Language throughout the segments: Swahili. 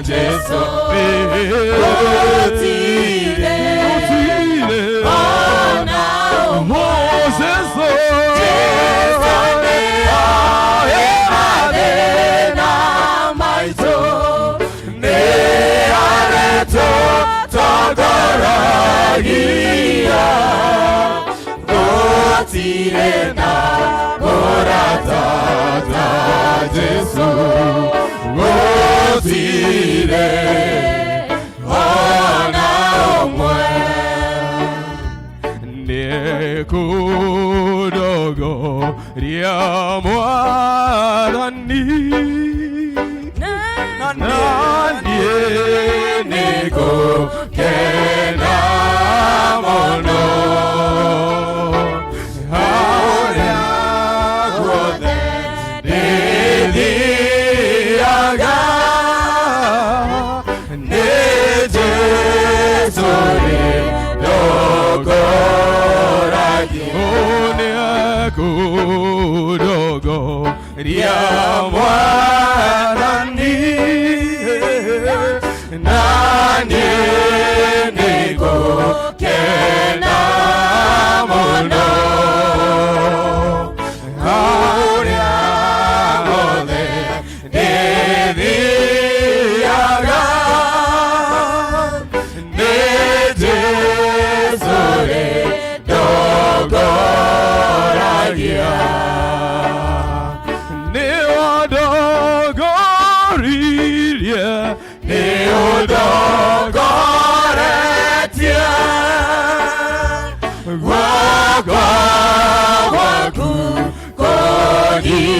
Jesu utile ona Moses Jesu ade na maito ne areto togoragia utile na morata Jesu utile ona omwe nekudogo ria mwadani nani neko kena mono haoria gode didiaga ne Jesu dogoragi one akudogo ria mwadani nani neko kena mono haoria gode didiaga ne Jesu dogoragia ne odogoririe ne odogoretia wakwa waku koditete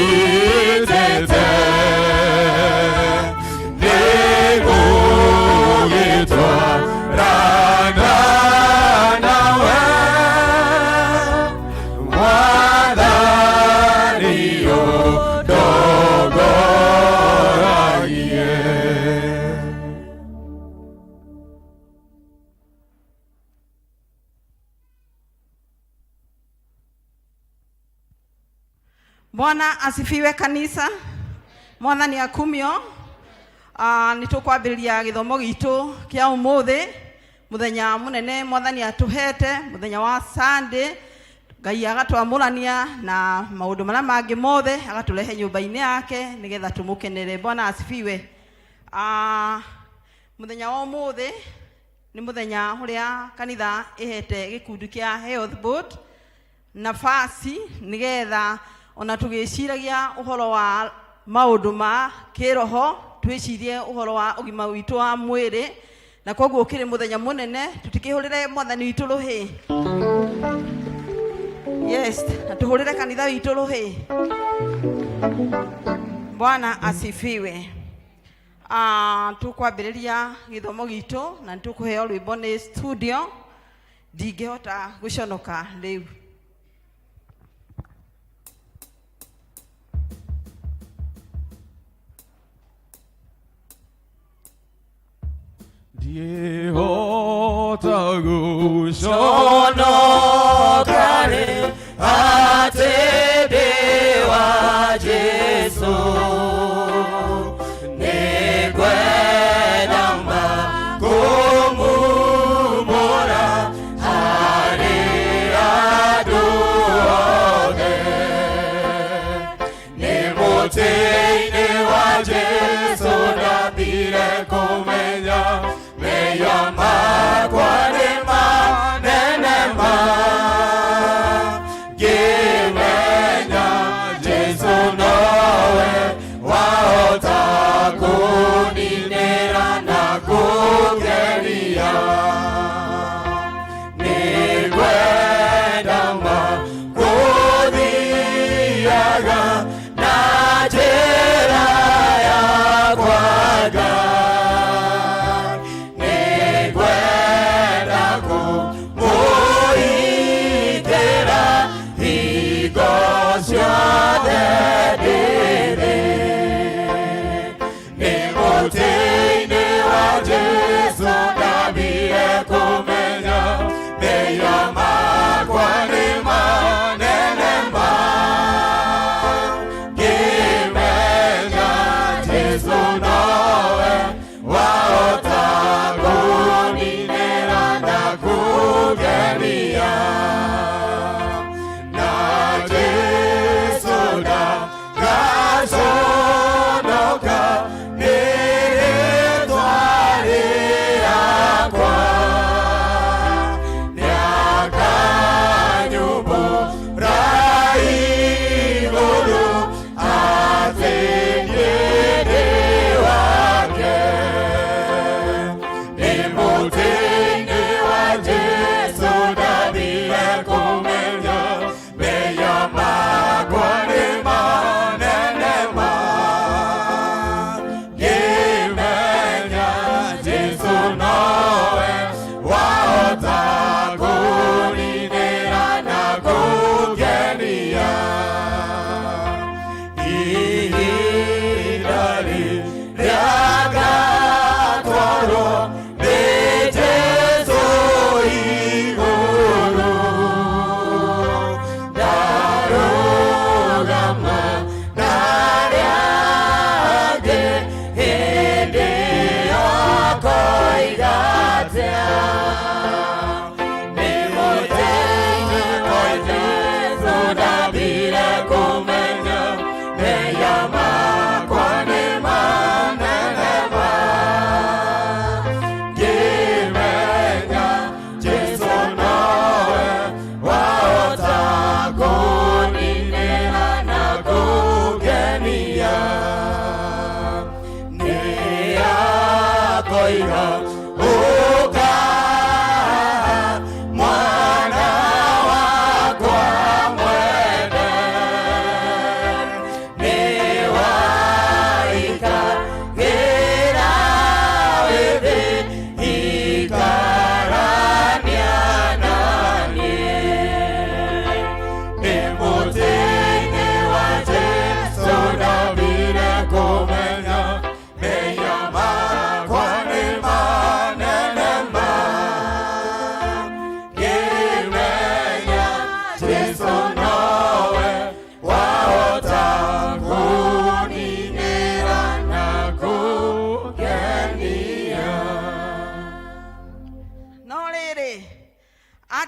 ne gugitwa rana nawe wadaniyo dogoragie. Bwana asifiwe kanisa. Mwathani akumio. Nitukwambiriria githomo gitu kia umuthi muthenya munene mwathani atuhete muthenya wa Sunday. Ngai agatwamurania na maundu maria mangi mothe agaturehe nyumba-ini yake nigetha tumukenere. Bwana asifiwe. Muthenya wa umuthi ni muthenya uria kanitha ihete gikundi kia Health Board nafasi nigetha ona tugiciragia uhoro wa maundu ma kiroho twicirie uhoro wa ugima witu wa mwiri na koguo kiri muthenya munene tutikihurire mwathani witu ruhi. Yes, tuhurire kanitha witu ruhi. Bwana asifiwe. Tukwambiriria githomo gitu na tukuheo rwimbo ni studio ndingihota guconoka riu. Dihota guconoka re atedewa Jesu nekwenda kumumura hari aduode nemoteine wa Jesu nabire kumenya Yama kwa nema nenema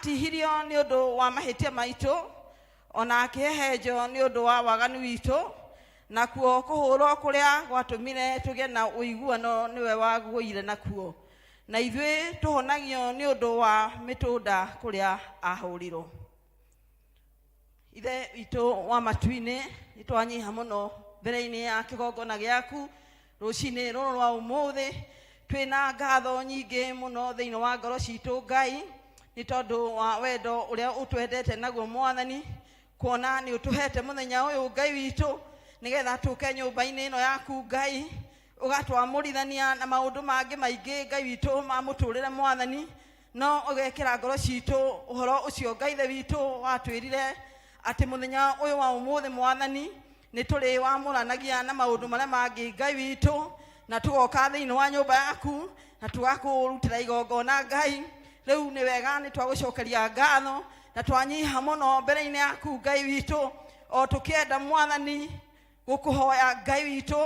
atihirio ni undu wa mahitia maitu ona akihehenjo ni undu wa waganu witu nakuo kuhurwo kuria gwatumire tuge na uiguano niwe waguire nakuo na ithui tuhonagio ni undu wa mitunda kuria ahurirwo ithe itu wa matuine itwanyiha muno mbere-ini ya kigongona giaku rucini ruru rwa umuthi twina ngatho nyingi muno thiini wa ngoro citu Ngai ni tondu wa wendo uria utwendete naguo Mwathani kuona ni utuhete muthenya uyu Ngai witu nigetha tuke nyumba-ini ino yaku Ngai ugatwamurithania na maundu mangi maingi Ngai witu ma muturire Mwathani no ugekira ngoro citu uhoro ucio Ngai the witu watwirire ati muthenya uyu wa umuthi Mwathani ni turi wamuranagia na maundu maria mangi Ngai witu na tugoka thiini wa nyumba yaku na tugakurutira igongona Ngai riu ni wega ni twagucokeria ngatho na twanyiha muno mbere-ini yaku Ngai witu o tukienda Mwathani gukuhoya Ngai witu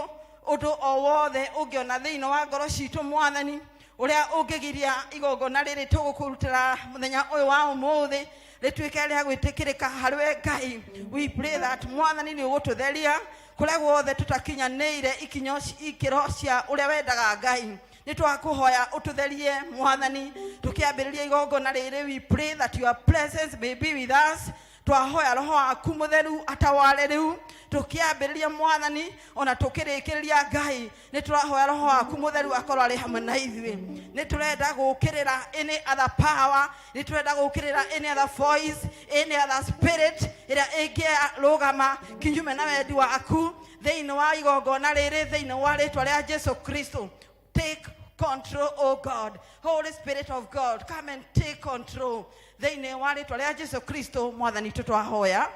undu o wothe ungiona thiini wa ngoro citu Mwathani uria ungigiria igongona riri tugukurutira muthenya uyu wa umuthi rituike ria gwitikirika harwe Ngai. We pray that Mwathani ni ugututheria kuria guothe tutakinyanire ikinyo ikiro cia uria wendaga Ngai ni twakuhoya ututherie Mwathani tukiambiriria igongona riri. We pray that your presence may be with us. Twahoya roho waku mutheru atawale riu tukiambiriria Mwathani ona tukirikiria Ngai ni turahoya roho waku mutheru akorwo ari hamwe na ithui. Ni turenda gukirira any other power, ni turenda gukirira any other voice, any other spirit ira ingia rugama kinyume na wendi waku thiini wa igongona riri thiini wa ritwa ria Jesu Kristo. Take control, oh God. Holy Spirit of God, come and take control. Thiini wa ritwa ria Jesu Kristo Mwathani tutwahoya.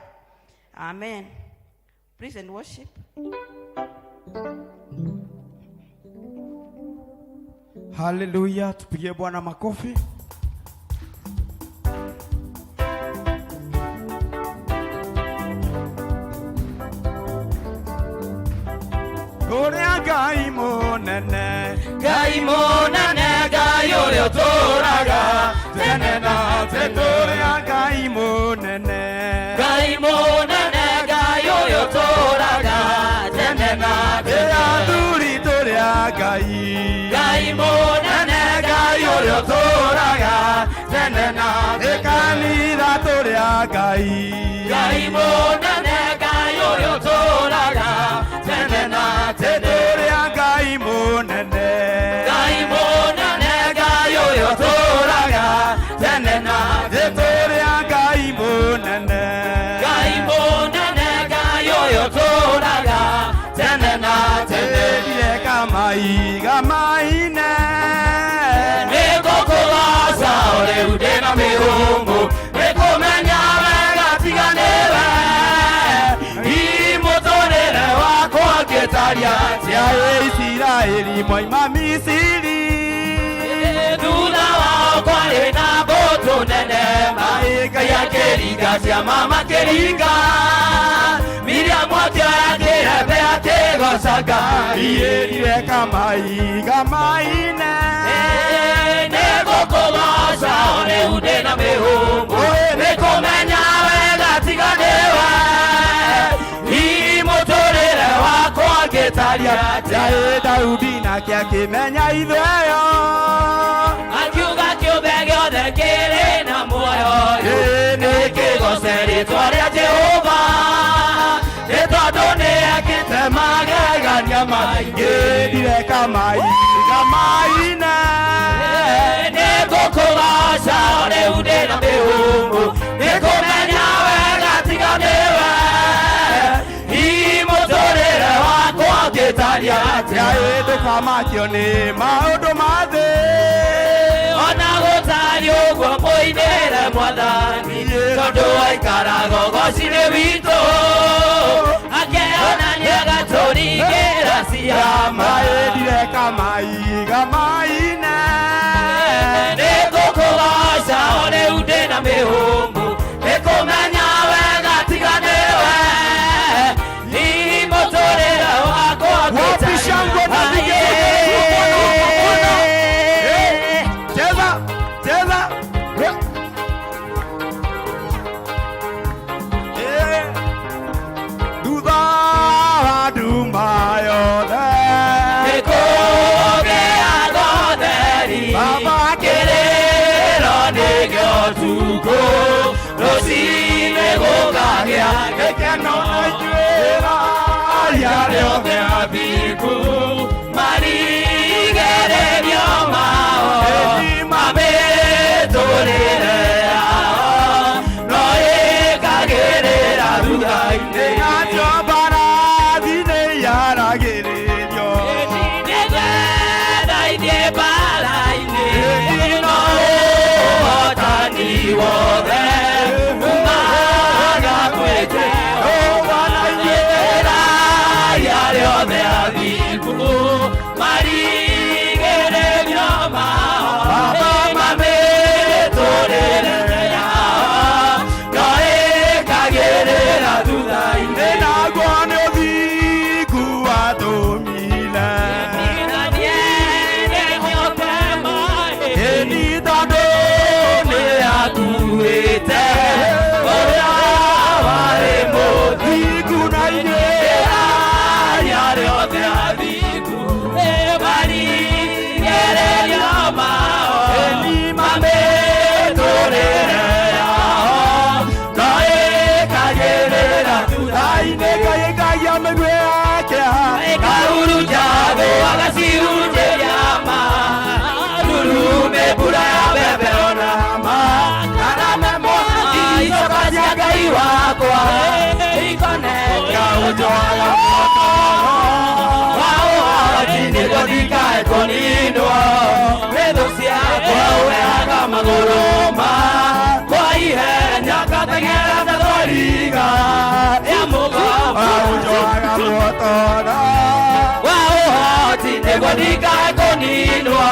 Amen. Praise and worship. Hallelujah. Tupigie Bwana makofi. Uria Ngai munene, Ngai munene, Ngai uria uturaga tene na tene. uria Ngai munene, Ngai munene, Ngai uria uturaga tene na tene. athuri turia Ngai, Ngai munene, Ngai uria uturaga tene na tene. kanitha turia Ngai, Ngai munene, Ngai uria uturaga tene na tene. uria Ngai munene, Ngai munene, Ngai uria uturaga tene na tene. uria Ngai munene, Ngai munene, Ngai uria uturaga tene na tene. kamaiga maine, Nĩngũkũgooca ũrĩ ndĩ na mĩhũmũ, nĩkũmenya wega tiganĩwe. Mũtũũrĩre wakwa ngĩtaria cia Isiraeli moima Misiri, thutha wao kwarĩ na mbũtũ nene, Ngai akĩringa ciama makĩringa. Miriamu akĩoya kĩrembe akĩgooca Ngai. iyerire kamaiga maine, Nĩngũkũgooca rĩu ndĩ na mĩhũmũ, nĩkũmenya wega tiganĩwe. Mũtũũrĩre wakwa ngĩtaria cia Daudi nake akĩmenya ithweyo, akiuga kĩũmbe gĩothe kĩrĩ na muoyo nĩkĩgooce rĩĩtwa rĩa Jehova, nĩ tondũ nĩekĩte magegania maingĩ. iyerire kamaiga maine, Nĩngũkũgooca rĩu ndĩ na mĩhũmũ, nĩkũmenya wega tiganĩwe. Mũtũũrĩre wakwa ngĩtaria cia ndũkamakio nĩ maũndũ ma thĩ, ona gũtarĩ ũguo mũinĩre Mwathani, tondũ waikaraga ũgooci-inĩ witũ, akĩonania agatũringĩra ciama. iyerire kamaiga maine, Nĩngũkũgooca rĩu ndĩ na mĩhũmũ, nĩkũmenya wega tiganĩwe. Mũtũũrĩre wakwa Wapi shangwe na vigelegele kwa Bwana? Cheza, cheza. geno na inyuĩra Yale othe athiku marigererio mao mametũrĩre yao no ĩkagĩrĩra thutha-inĩ nacio mbarathi nĩiharagĩrĩrio nĩgetha-inĩ mbara-inĩ no ũhotani wothe umaga kwĩjeo yale othe athiku marigererio mao mametũrĩre yao no ĩkagĩrĩra thutha-inĩ naguo nĩ ũthingu watũmire ĩni tondũ nĩakuĩte ũrĩa warĩ mũthingu na inyuĩ yale othe athiku marigererio mao mametũrĩre yao no ĩkagĩrĩra thutha-inĩ kaikagia mĩguĩ yake ĩkahurunjagwo agaciurunjĩria ma rurume mbura ya mbembe ona ma karame mwaki icoka cia Ngai wakwa ikoneka ũnjoaga waũhoti nĩguo ndikae kũninwo nĩ thũ ciakwa ũheaga magũrũ makwa ihenya ngateng'era ta thwariga ya mũgomo ũnjoaga muotoro waũhoti nĩguo ndikae kũninwo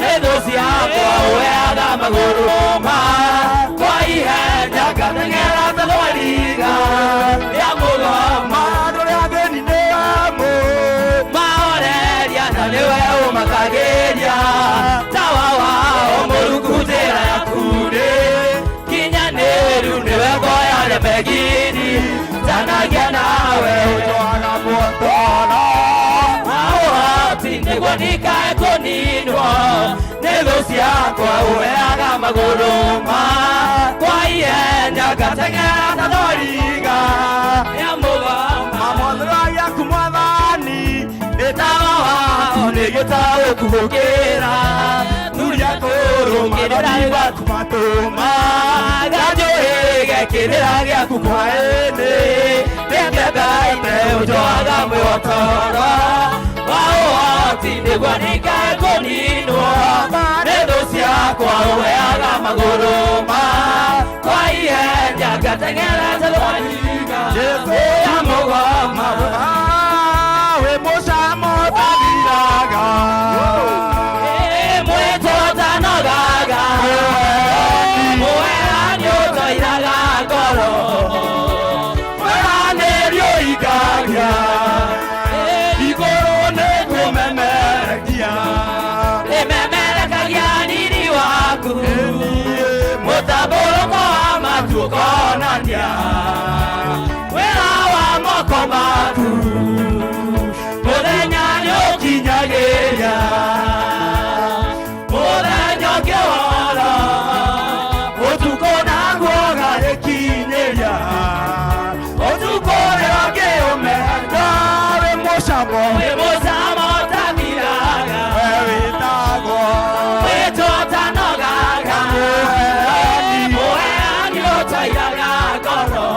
nĩ thũ ciakwa ũheaga magũrũ makwa ihenya ngateng'era ta thwariga ya mũgomo andũ rĩa thĩni nĩ amu maoreria na nĩwe ũmakagĩria tawa wao Mũrungu njĩra yaku nĩ kinyanĩru nĩwe ngoya remegiri njanagia nawe ũnjoaga muotoro waũhoti nĩguo ndikae kũninwo nĩ thũ ciakwa ũheaga magũrũ makwa ihenya ngateng'era ta thwariga ya mũgomo mamothero yaku mwathani tawa wao nĩ gĩtaũku gũkĩra turia kũrũmĩrĩra gĩaku matũma ganjũhĩge kĩrĩra gĩaku kwa ĩnĩ nĩngendaite ũnjoaga mwĩhotoro waũhoti nĩguo ndikae kũninwo nĩ thũ ciakwa ũheaga magũrũ makwa ihenya ngateng'era ta thwariga ya mũgomo wĩ mũcamo tathiraga mwĩtwo tanogaga mũheani ũtoiraga ngoro mũheanĩrio ikagia igũrũ nĩ kũmemerekia rĩmemerekagia nini waku mũtambũrũko wa matu ũkonania wĩra wa moko maku mũthenya nĩũkinyagĩria mũthenya ũngĩ wora ũtukũ naguo ũgagĩkinyĩria ũtukũ ũrĩa ũngĩ ũmenda wĩ mũcamo wĩ mũcamo ũtathiraga wĩtagwo wĩtwo tanogaga mũheani ũtoiraga ngoro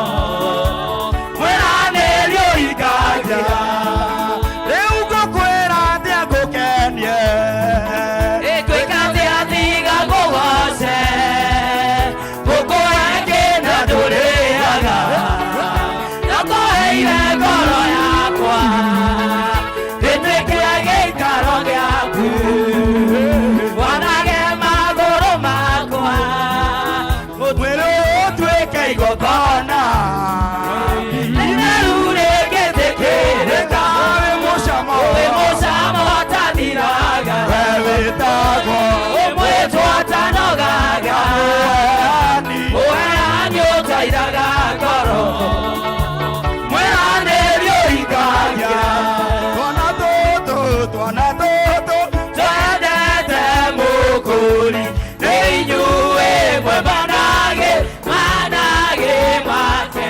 mũheanĩrio ikagia rĩu ngũkwĩra atĩa ngũkenie ĩkwĩka atĩa tiga ngũgoce ngũkũhe kĩndũ ndũrĩaga ndakũheire ngoro yakwa ĩtuĩke gĩikaro gĩaku wanage magũrũ makwa mwĩrĩ ũtuĩke igongona itheru rĩngĩtĩkĩrĩka wĩ mũcamo wĩ mũcamo ũtathiraga wĩtagwo mwĩtwo tanogaga mũheani ũtoiraga ngoro mũheanĩrio ikagia twana tũtũ twendete mũkũri nĩ inyuĩ mwe manage make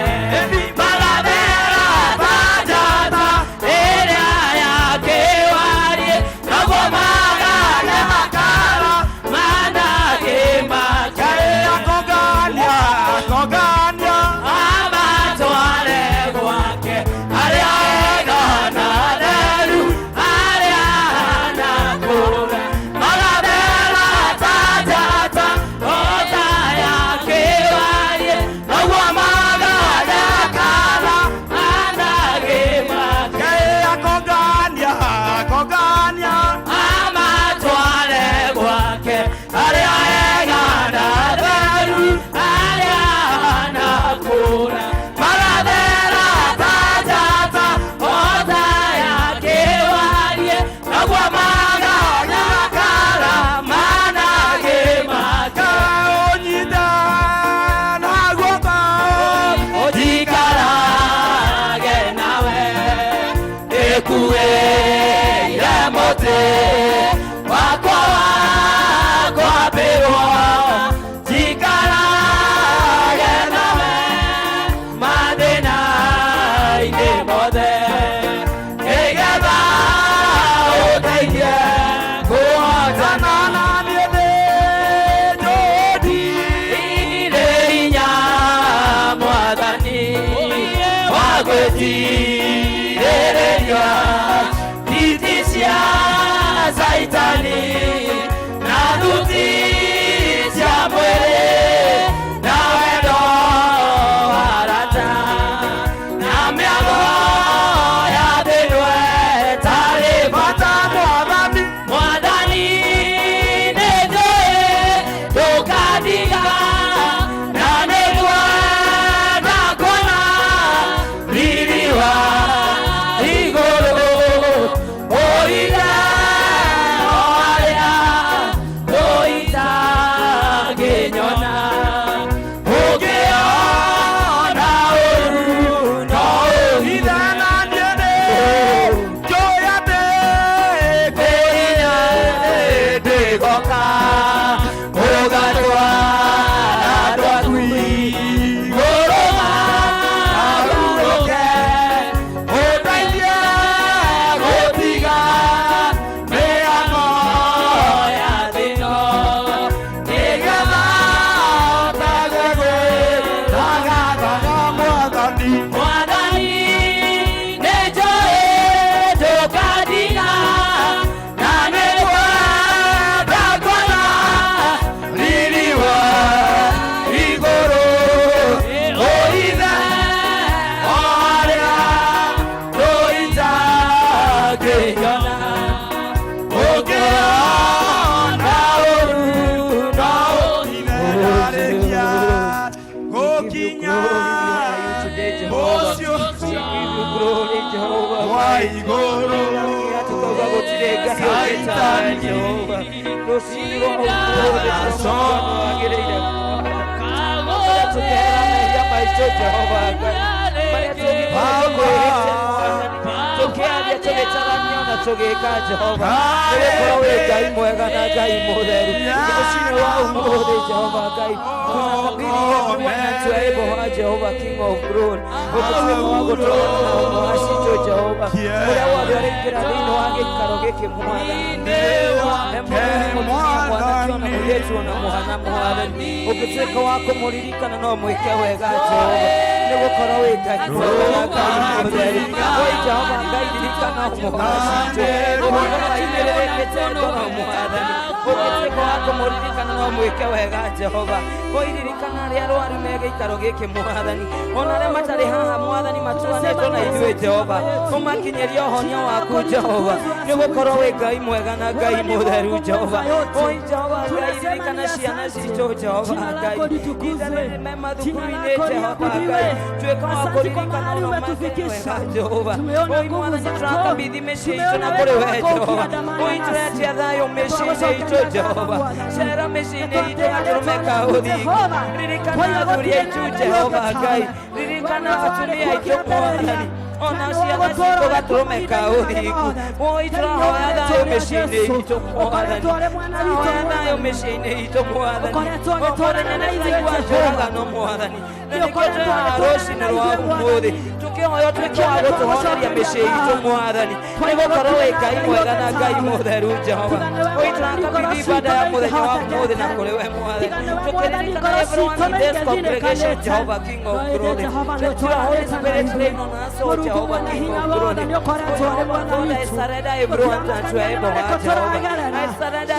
gũtirĩrĩria hiti cia Saitani na thuti cia mwĩrĩ na wendo wa arata na mĩago ya thĩinwe tarĩ bata Mwathani nĩ njũĩ ndũkandiga na nĩguo ndakuona riri wa igũrũ ũira Tugika Jehova wewe Ngai mwega na Ngai mutheru ucine wa umuthi Jehova Ngai kuna twebo wa Jehova King of Glory utume wa gutona wa cito Jehova uria wothe aringira thini wa gikaro giki mwathani yetu na muhana mwathani ukituika wa kumuririkana no mwike wega Jehova nigukorwo wi Ngai mwega Ngai mutheru oi Jehova Ngai ririkana umuhana mwike wega Jehova koiririkana ria rwari mege ikaro giki mwathani ona ria matari haha mwathani matuanĩtwo na ithuĩ Jehova umakinyeria ũhonia waku Jehova nĩgũkorwo wĩ Ngai mwega na Ngai mũtheru Jehova oi Jehova Ngai ririkana ciana citũ Jehova Ngai itharĩ me mathukuru-inĩ Jehova Ngai tuĩka wa kũririkana ũrĩa mathĩni wega Jehova oi mwathani tũrakabidhi mĩciĩ itũ na kũrĩ we Jehova oi tũretia thayũ mĩciĩ-inĩ itũ Jehova cera mĩciĩ-inĩ itũ na tũrũmeka ũthingu ririkana athuri aitũ Jehova Ngai ririkana atumia aitũ mwathani ona ciana citũ gatũrũmeka ũthingu oi tũrahoya thayũ mĩciĩ-inĩ itũ mwathani tũrahoya thayũ mĩciĩ-inĩ itũ mwathani mũthenya nĩ tũigua njũragano mwathani na nĩkĩo twĩhaha rũciinĩ rwa ũmũthĩ tũkĩhoya ũtuĩke wa gũtũhonoria mĩciĩ itũ mwathani nĩgũkorwo wĩ Ngai mwega na Ngai mũtheru Jehova oi tũrakabidhi ibada ya mũthenya wa ũmũthĩ na kũrĩ we mwathani tũkĩririkana everyone in this congregation Jehovah King of Glory let your Holy Spirit reign on us O Jehovah King of Glory I surrender everyone to your able heart Jehovah I surrender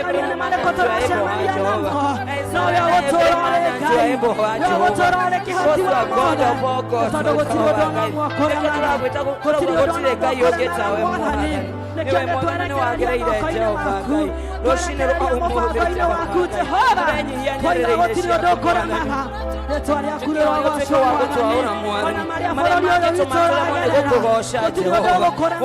everyone to your able heart Jehovah I surrender everyone to your able heart Jehovah because you are God of all gods gũtirĩ Ngai ũngĩ tawe mwathani niwe mwathani wagĩrĩire Jehova Ngai rũciinĩ rwa ũmũthĩ Jehova tũrenyihia nyarĩrĩ-inĩ ciaku rĩtwa rĩaku rĩrogocwo gũtwaũra mwathani marĩa matũmatũramo nĩ gũkũgoca Jehova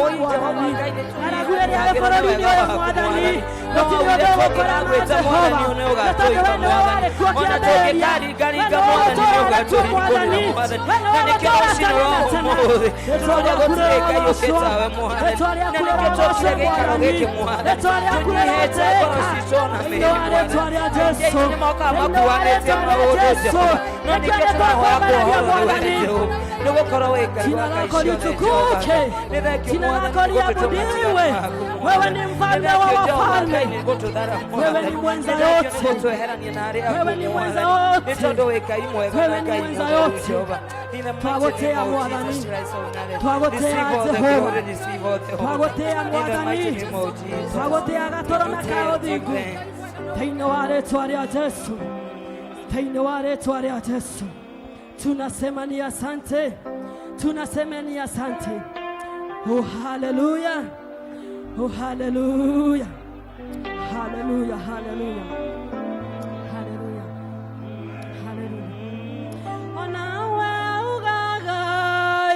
oi Jehova Ngai nĩtũragwĩrĩre bũrũri-inĩ ũyũ mwathani gũtirĩ ũndũ ũgũkũragwĩta mwathani nĩ ũgatũiga mwathani ona tũngĩkaringaringa mwathani nĩ ũgatũringũrĩra mwathani na nĩkĩo rũciinĩ rwa ũmũthĩ tũrĩa gũtirĩ Ngai ũngĩ tawe mwathani na nĩkĩo tũkire gĩikaro gĩkĩ mwathani tũnyihĩte ngoro citũ na mĩĩrĩ mwathani aingĩ nĩ mokaga makuanĩte maũndũ Jehova na nĩkĩo tũrahoya kuohorwo nĩ we Jehova nĩgũkorwo wĩ Ngai wa Ngai ciothe Jehova nĩ thengio mwathani gũtũtũma wewe ni mfalme wa wafalme Ngai nĩ gũtũthara Wewe ni mwenza yote. gũtweherania na arĩa Wewe ni akuũ mwenza Mwathani. yote. Nĩ tondũ wĩ Ngai mwega Wewe na ni Ngai mwenza mũtheru yote. Jehova. In the mighty Twagotea name of Mwathani. Jesus Christ of Nazareth. Twagotea Receive all the Jehova. glory, receive all the honor. Twagotea In the mighty Mwathani. name of Jesus. Twagotea gatoro na kaũthingu. Thĩinĩ wa rĩĩtwa rĩa Jesu. Thĩinĩ wa rĩĩtwa rĩa Jesu. Tunasema ni asante. Tunasema ni asante. Oh hallelujah. Oh hallelujah. Hallelujah, hallelujah. Hallelujah. Hallelujah. Onawe ugaga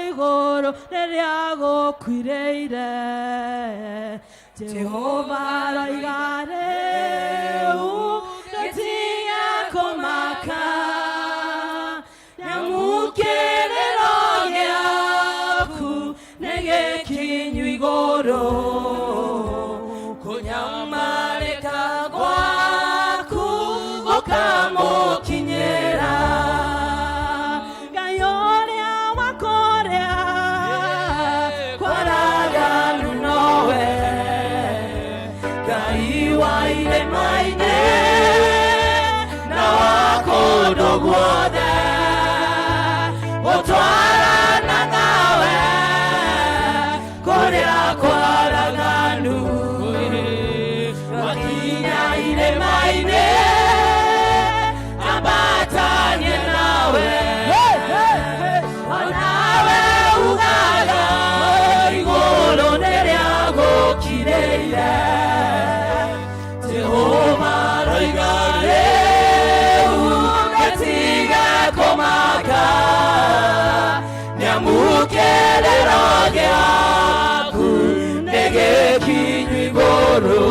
igoro rĩrĩa gũkuĩrĩire. Jehova roigare ũgĩtiga kũmaka. Nyamũkĩrĩro gĩaku nĩgĩkinyu igũrũ. Kũnyamarĩka gwaku gũkamũkinyĩra. Ngai ũrĩa wakũrĩa kwaraganu nowe. Ngai wa irĩma-inĩ na wa kũndũ guothe. Gũtwarana nawe kũrĩa kwaraganu. Wakinya irĩma-inĩ ambatanie nawe. Onawe ugaga igũrũ rĩrĩa gũkirĩire. Jehova roiga rĩu gĩtige kũmaka. Nyamũkĩrĩro gĩaku nĩgĩkinyu igũrũ.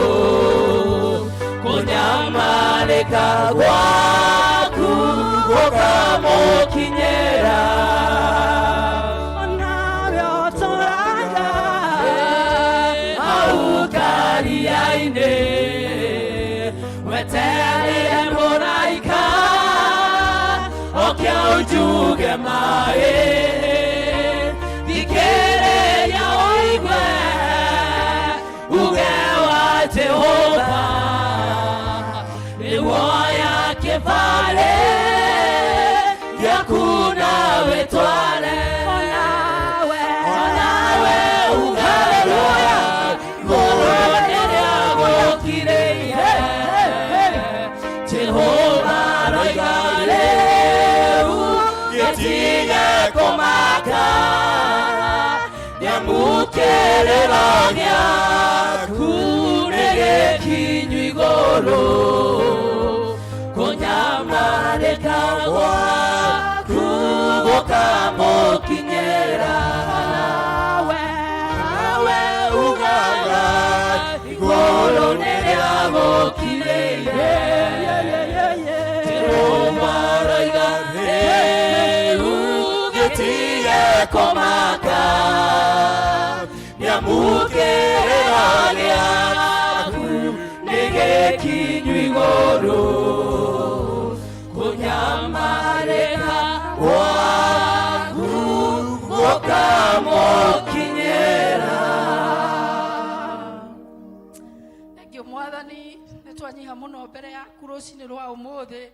Kũnyamarĩka gwaku gũkamũkinyĩra. Onawe ũtũũraga hau karia-inĩ. Wetereire mũraika oke ũnjuge maaĩ. Thikĩrĩria ũigue uge wa Jehova. Nĩwoya kĩbarĩ gĩaku nawe tware. Onawe ugaga igũrũ rĩrĩa gũkirĩire. Jehova roiga rĩu gĩtige kũmaka. Nyamũkĩrĩro gĩaku nĩgĩkinyu igũrũ. Kũnyamarĩka gwaku gũkamũkinyĩra. Nawe ugaga igũrũ rĩrĩa gũkirĩire. Jehova roiga rĩu gĩtige kũmaka. Nyamũkĩrĩro gĩaku nĩgĩkinyu igũrũ. Kũnyamarĩka gwaku gũkamũkinyĩra. Thank you Mwathani, nĩtwanyiha mũno mbere yaku rũcinĩ rwa ũmũthĩ.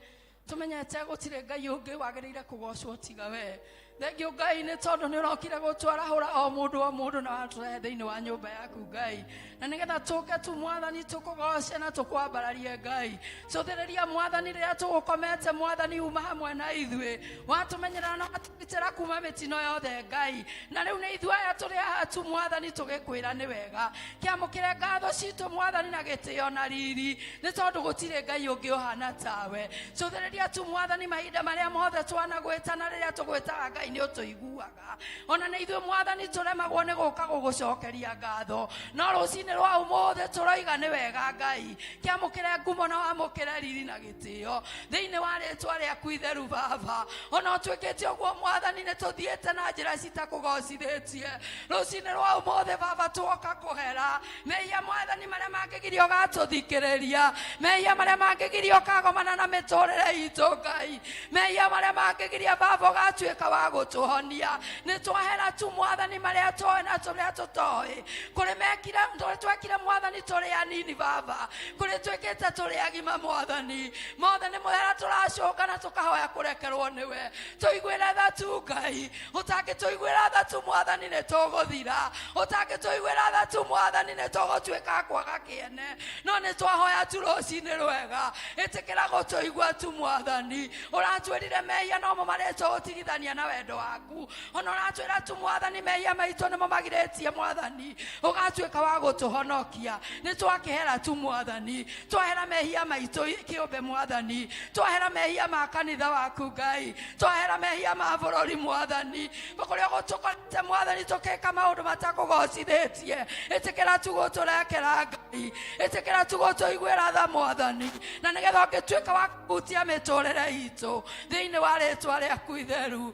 Tũmenyete gũtirĩ Ngai ũngĩ wagĩrĩire kũgocwo tiga we. Thank you Ngai nĩ tondũ nĩ ũrokire gũtwarahũra o mũndũ na watũrehe thĩinĩ wa nyũmba yaku Ngai. Na nĩgetha tũke tu Mwathani tũkũgoce na tũkwambararie Ngai. Cũthĩrĩria Mwathani rĩrĩa tũgũkomete Mwathani uma hamwe na ithuĩ. Watũmenyerera na watũgitĩra kuma mĩtino yothe Ngai. Na rĩu nĩ ithuĩ aya tũrĩ haha tu Mwathani tũgĩkwĩra nĩ wega. Kĩamũkĩre ngatho citũ Mwathani na gĩtĩo na riri. Nĩ tondũ gũtirĩ Ngai ũngĩ ũhana tawe. Cũthĩrĩria tu Mwathani mahinda marĩa mothe twanagwĩta na rĩrĩa tũgwĩtaga Ngai nĩ ũtũiguaga. Ona nĩ ithuĩ Mwathani tũremagwo nĩ gũka gũgũcokeria ngatho. No rũcinĩ rwa ũmũthĩ tũroiga nĩ wega Ngai. Kĩamũkĩre ngumo na wamũkĩre riri na gĩtĩo. Thĩinĩ wa rĩĩtwa rĩaku itheru Baba. Ona ũtuĩkĩte ũguo Mwathani nĩ tũthiĩte na njĩra citakũgocithĩtie. Rũcinĩ rwa ũmũthĩ Baba tuoka kũhera. Mehia Mwathani marĩa mangĩgirio gatũthikĩrĩria. Mehia marĩa mangĩgirio kagomana na mĩtũrĩre itũ Ngai mehia marĩa mangĩgiria baba ũgatuĩka wa gũtũhonia nĩ twahera tu Mwathani marĩa tũĩ na tũrĩa tũtoĩ kũrĩ mekire twekire Mwathani tũrĩ anini baba kũrĩ twĩkĩte tũrĩ agima Mwathani mothe nĩ mũthera tũracoka na tũkahoya kũrekerwo nĩwe tũiguĩre tha tu Ngai ũtangĩtũiguĩra tha tu Mwathani nĩ tũgũthira ũtangĩtũiguĩra tha tu Mwathani nĩ tũgũtuĩka kwaga kĩene no nĩ twahoya tu rũcinĩ rwega ĩtĩkĩra gũtũigua tu Mwathani ũratwĩrire mehia nomo marĩtũgũtigithania na wendo waku ona ũratwĩra tu Mwathani mehia maitũ nĩmo magirĩtie Mwathani ũgatuĩka wa gũtũhonokia nĩ twakĩhera tu Mwathani twahera mehia maitũ kĩũmbe Mwathani twahera mehia ma kanitha waku Ngai twahera mehia ma bũrũri Mwathani kũrĩa gũtũkorete Mwathani tũkĩka maũndũ matakũgocithĩtie ĩtĩkĩra tu gũtũrekera Ngai ĩtĩkĩra tu gũtũiguĩra tha Mwathani na nĩgetha ũngĩtuĩka wa kũhutia mĩtũrĩre itũ thĩinĩ wa rĩtwa rĩaku itheru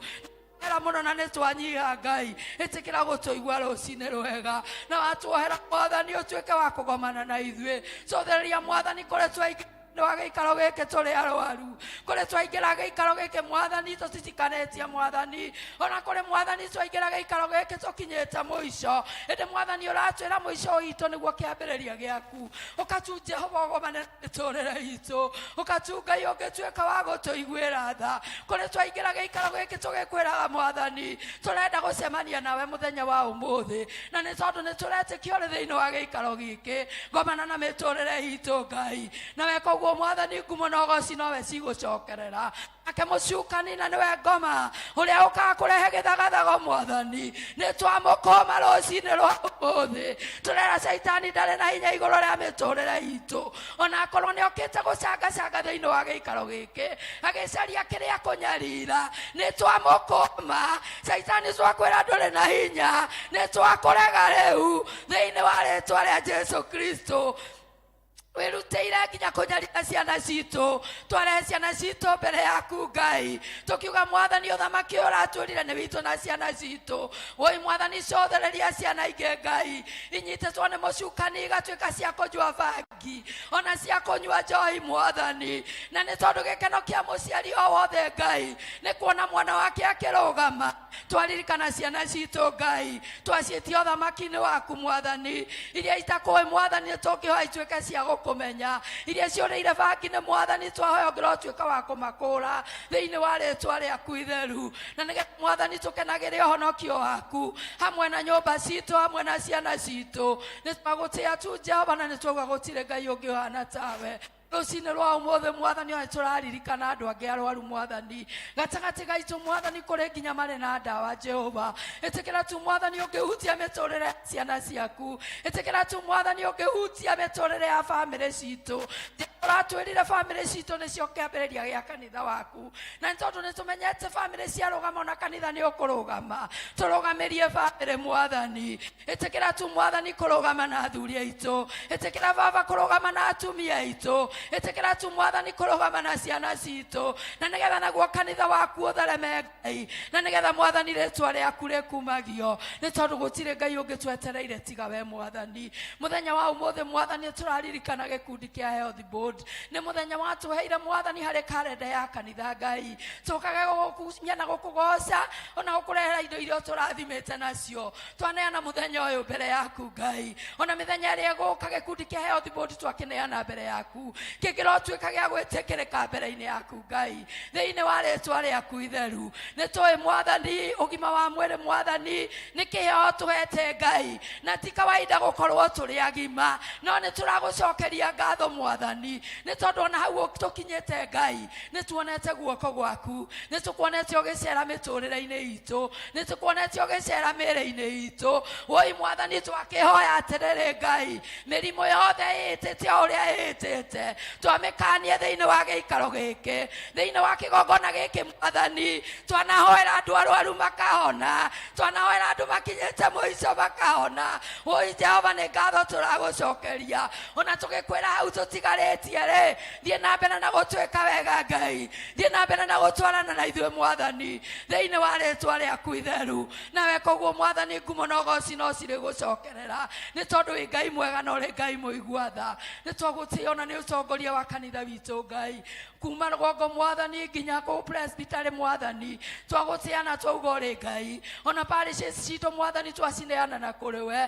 era mũno na nĩ twanyiha Ngai ĩtĩkĩra gũtũigua rũcinĩ rwega na watuohera Mwathani ũtuĩke wa kũgomana na ithuĩ cothereria Mwathani kũrĩa twaingĩra wa gĩikaro gĩkĩ tũrĩ arwaru kũrĩ twaingĩra gĩikaro gĩkĩ Mwathani tũtitikanĩtie Mwathani ona kũrĩ Mwathani twaingĩra gĩikaro gĩkĩ tũkinyĩte mũico ĩndĩ Mwathani ũratwĩra mũico witũ nĩguo kĩambĩrĩria gĩaku ũkatu Jehova ũgomane mĩtũrĩre itũ ũkatu Ngai ũngĩtuĩka wa gũtũiguĩra tha kũrĩ twaingĩra gĩikaro gĩkĩ tũgĩkwĩraga Mwathani tũrenda gũcemania nawe mũthenya wa ũmũthĩ na nĩ tondũ nĩ tũretĩkia ũrĩ thĩinĩ wa gĩikaro gĩkĩ ngomana na mĩtũrĩre itũ Ngai nawe koguo Mwathani ngumo na ũgoci nowe cigũcokerera ake mũcukani na nĩwe ngoma ũrĩa ũkaga kũrehe gĩthagathago Mwathani nĩ twamũkoma rũcinĩ rwa ũmũthĩ tũrera Saitani ndarĩ na hinya igũrũ rĩa mĩtũrĩre itũ ona akorwo nĩ okĩte gũcangacanga thĩinĩ wa gĩikaro gĩkĩ agĩcaria kĩrĩa kũnyarira nĩ twamũkoma Saitani twakwĩra ndũrĩ na hinya nĩ twakũrega rĩu thĩinĩ wa rĩtwa rĩa Jesu Kristo wĩrutĩire nginya kũnyarira ciana citũ twarehe ciana citũ mbere yaku Ngai tũkiuga Mwathani ũthamaki ũratwĩrire nĩ witũ na ciana citũ woi Mwathani cothereria ciana ingĩ Ngai inyitĩtwo nĩ mũcukani igatuĩka cia kũnyua bangi ona cia kũnyua njohi Mwathani na nĩ tondũ gĩkeno kĩa mũciari o wothe Ngai nĩ kuona mwana wake akĩrũgama twaririkana ciana citũ Ngai twaciĩtia ũthamaki-inĩ waku Mwathani iria itakũĩ Mwathani tũngĩhoya ituĩke cia kumenya iria ciũrĩire bangi nĩ Mwathani twahoya ũngĩrotuĩka wa kũmakũra thĩinĩ wa rĩtwa rĩaku itheru na nĩgetha Mwathani tũkenagĩre ũhonokio waku hamwe na nyũmba citũ hamwe na ciana citũ nĩ twagũtĩĩa tu Jehova na nĩ twauga gũtirĩ Ngai ũngĩ ũhana tawe rũcinĩ rwa ũmũthĩ Mwathani ona tũraririkana andũ angĩ arwaru Mwathani gatagatĩ gaitũ Mwathani kũrĩ nginya marĩ na ndawa Jehova ĩtĩkĩra tu Mwathani ũngĩhutia mĩtũrĩre ciana ciaku ĩtĩkĩra tu Mwathani ũngĩhutia mĩtũrĩre ya bamĩrĩ citũ ũratwĩrire bamĩrĩ citũ nĩcio kĩambĩrĩria gĩa kanitha waku na nĩ tondũ nĩ tũmenyete bamĩrĩ ciarũgama ona kanitha nĩ ũkũrũgama tũrũgamĩrie bamĩrĩ Mwathani ĩtĩkĩra tu Mwathani kũrũgama na athuri aitũ ĩtĩkĩra baba kũrũgama na atumia aitũ ĩtĩkĩra tu Mwathani kũrũgama na ciana citũ na nĩgetha naguo kanitha waku ũthereme Ngai na nĩgetha Mwathani rĩtwa rĩaku rĩkumagio nĩ tondũ gũtirĩ Ngai ũngĩ twetereire tiga we Mwathani mũthenya wa ũmũthĩ Mwathani tũraririkana gĩkundi kĩa Health Board nĩ mũthenya watũheire Mwathani harĩ karenda ya kanitha Ngai tũkage gũkumia na gũkũgoca ona gũkũrehera indo iria tũrathimĩte nacio twaneana mũthenya ũyũ mbere yaku Ngai ona mĩthenya ĩrĩa gũka gĩkundi kĩa Health Board twakĩneana mbere yaku kĩngĩrotuĩka gĩa gwĩtĩkĩrĩka mbere-inĩ yaku Ngai thĩinĩ wa rĩtwa rĩaku itheru nĩ tũĩ Mwathani ũgima wa mwĩrĩ Mwathani nĩ kĩheo tũhete Ngai na ti kawaida gũkorwo tũrĩ agima no nĩ tũragũcokeria ngatho Mwathani nĩ tondũ ona hau tũkinyĩte Ngai nĩ tuonete guoko gwaku nĩ tũkuonete ũgĩcera mĩtũrĩre-inĩ itũ nĩ tũkuonete ũgĩcera mĩĩrĩ-inĩ itũ woi Mwathani twakĩhoya atĩrĩrĩ Ngai mĩrimũ yothe ĩtĩte ũrĩa ĩtĩte twamĩkanie thĩinĩ wa gĩikaro gĩkĩ thĩinĩ wa kĩgongona gĩkĩ Mwathani twanahoera andũ arwaru makahona twanahoera andũ makinyĩte mũico makahona woi Jehova nĩ ngatho tũragũcokeria ona tũgĩkwĩra hau tũtigarĩtie rĩ thiĩ na mbere na gũtwĩka wega Ngai thiĩ na mbere na gũtwarana na ithuĩ Mwathani thĩinĩ wa rĩtwa rĩaku itheru nawe koguo Mwathani ngumo na ũgoci no cirĩ gũcokerera nĩ tondũ wĩ Ngai mwega na ũrĩ Ngai mũigua tha nĩ twagũtĩĩa ona nĩ ũtongoria wa kanitha witũ Ngai kuma rũgongo mwathani nginya kũu presbytery mwathani twagũciana twauga ũrĩ Ngai ona parishes citũ mwathani twacineana na kũrĩ we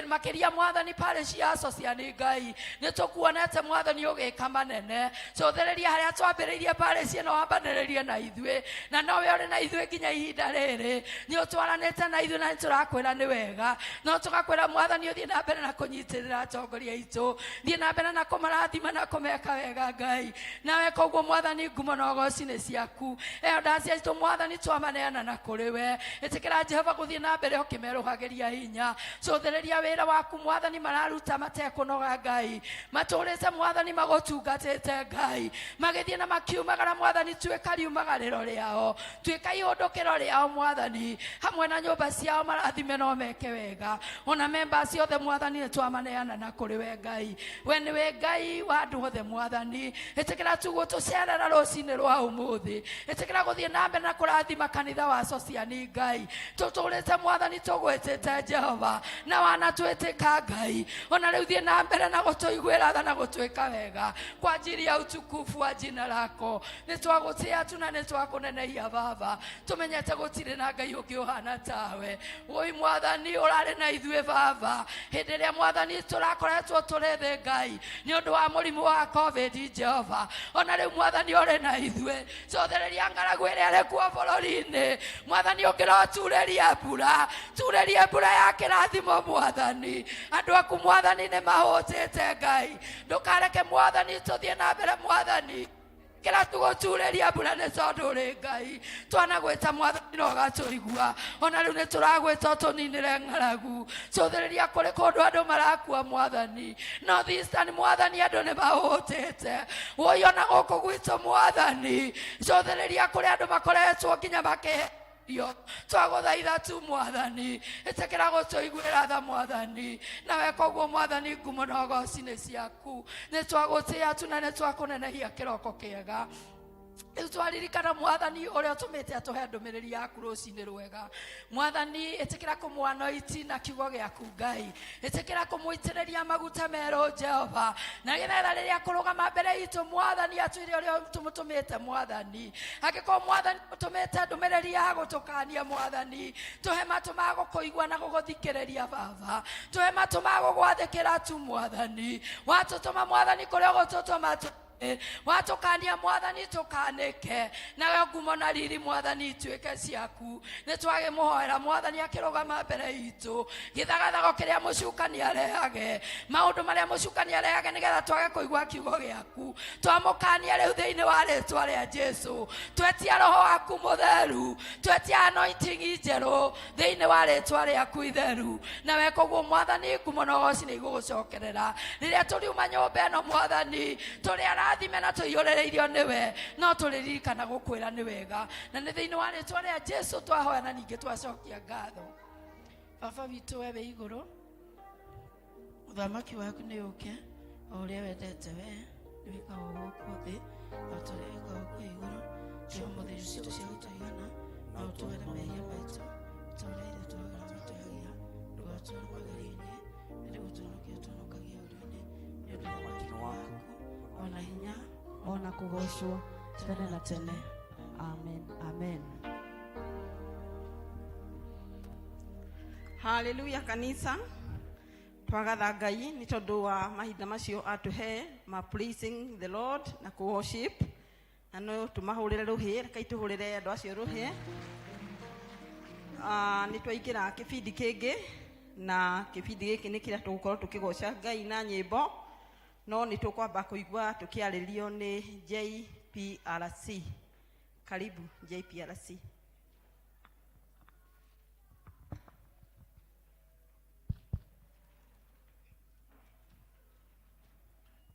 makĩria mwathani parish ya Asocia nĩ Ngai nĩ tũkuonete mwathani ũgĩka manene cũthĩrĩria harĩa twambĩrĩirie parish ĩno wambanĩrĩrie na ithuĩ na nowe ũrĩ na ithuĩ nginya ihinda rĩrĩ nĩ ũtwaranĩte na ithuĩ na nĩ tũrakwĩra nĩ wega no tũgakwĩra mwathani ũthiĩ na mbere na kũnyitĩrĩra atongoria aitũ thiĩ na mbere na kũmarathima na kũmeka wega Ngai nawe koguo mwathani ngumo na ũgooci nĩ ciaku ndacia aitũ mwathani twamaneana na kũrĩ we ĩtĩkĩra Jehova gũthiĩ na mbere ũkĩmerũhagĩria hinya cũthĩrĩria wĩra waku mwathani mararuta matekũnoga Ngai matũrĩte mwathani magũtungatĩte Ngai magĩthiĩ na makiumagara mwathani tuĩka riumagarĩro rĩao tuĩka ihũndũkĩro rĩao mwathani hamwe na nyũmba ciao marathime no meke wega ona members othe mwathani nĩ twamaneana na kũrĩ we Ngai we nĩwe Ngai wa andũ othe mwathani ĩtĩkĩra tũgũtũcerera rũcinĩ rwa ũmũthĩ ĩtĩkĩra gũthiĩ na mbere na kũrathima kanitha wa Asocia nĩ Ngai tũtũrĩte mwathani tũgwĩtĩte Jehova na wanatwĩtĩka Ngai ona rĩu thiĩ na mbere na gũtũiguĩra tha na gũtwĩka wega kwa ajili ya utukufu wa jina lako nĩ twagũtĩa tu na nĩ twakũnenehia Baba tũmenyete gũtirĩ na Ngai ũngĩ ũhana tawe woi mwathani ũrarĩ na ithuĩ Baba hĩndĩ ĩrĩa mwathani tũrakoretwo tũrĩ thĩ Ngai nĩ ũndũ wa mũrimũ wa COVID Jehova ona rĩu mwathani ũrĩ na ithuĩ cũthĩrĩria ng'aragu ĩrĩa ĩrĩ kuo bũrũri-inĩ mwathani ũngĩroturĩria mbura ya kĩrathimo mwathani andũ aku mwathani nĩ mahũtĩte Ngai ndũkareke mwathani tũthiĩ na mbere mwathani kĩra tũgũturĩria mbura nĩ tondũ ũrĩ Ngai twanagwĩta mwathani na ũgatũigua ona rĩu nĩ tũragwĩta ũtũninĩre ng'aragu cũthĩrĩria kũrĩ kũndũ andũ marakua mwathani North Eastern mwathani andũ nĩ mahũtĩte woi ona gũkũ gwitũ mwathani cũthĩrĩria kũrĩ andũ makoretwo nginya twagũthaitha tu mwathani ĩtĩkĩra gũtũiguĩra tha mwathani nawe koguo mwathani ngumo na ũgooci nĩ ciaku nĩ twagũtĩa tu na nĩ twakũnenehia kĩroko kĩega twaririkana mwathani ũrĩa ũtũmĩte atũhe ndũmĩrĩri yaku rũcinĩ rwega mwathani ĩtĩkĩra kũmwanoiti na kiugo gĩaku Ngai ĩtĩkĩra kũmũitĩrĩria maguta merũ Jehova na getha rĩrĩa kũrũgama mbere itũ mwathani atwĩre ũrĩa tũmũtũmĩte mwathani angĩkorwo mwathani ũtũmĩte ndũmĩrĩri ya gũtũkania mwathani tũhe matũ ma gũkũigua na gũgũthikĩrĩria Baba tũhe matũ ma gũgwathĩkĩra tu mwathani watũtũma mwathani kũrĩa ũgũtũtũma watũkania mwathani tũkanĩke nawe ngumo na riri mwathani ituĩke ciaku nĩ twagĩmũhoera mwathani akĩrũgama mbere itũ gĩthagathago kĩrĩa mũcukani arehage maũndũ marĩa mũcukani arehage nĩgetha twage kũigua kiugo gĩaku twamũkania rĩu thĩinĩ wa rĩtwa rĩa Jesũ twetia roho waku mũtheru twetia anointing njerũ thĩinĩ wa rĩtwa rĩaku itheru nawe koguo mwathani ngumo na ũgooci nĩ igũgũcokerera rĩrĩa tũriuma nyũmba ĩno mwathani tũrĩa rathime na tũiyũrĩrĩirio nĩwe no tũrĩririkana gũkwĩra nĩ wega na nĩ thĩinĩ wa rĩtwa rĩa Jesũ twahoya na ningĩ twacokia ngatho Baba witũ we wĩ igũrũ ũthamaki waku nĩ ũke o ũrĩa wendete we nĩ wĩkaga gũkũ thĩ o tũrĩa wĩkaga gũkũ igũrũ tuo mũthĩri citũ cia gũtũigana na ũtũhere mehia maitũ tũrĩa ithuĩ twagĩra matũhagia ndũgatware magerio-inĩ ĩrĩ gũtũhonokia ũtũhonokagia ũrĩa-inĩ nĩ ũndũ wa wakinya waku ona hinya ona kũgocwo tene na tene amen amen. Hallelujah kanisa twagatha Ngai nĩ tondũ wa mahinda macio atũhe ma praising the Lord na ku worship na no tũmahũrĩre rũhĩ reke tũhũrĩre andũ acio rũhĩ nĩ twaingĩra kĩbindi kĩngĩ na kĩbindi gĩkĩ nĩ kĩrĩa tũgũkorwo tũkĩgoca Ngai na nyĩmbo no nĩ tũkwamba kũigua tũkĩarĩrio nĩ JPRC karibu JPRC.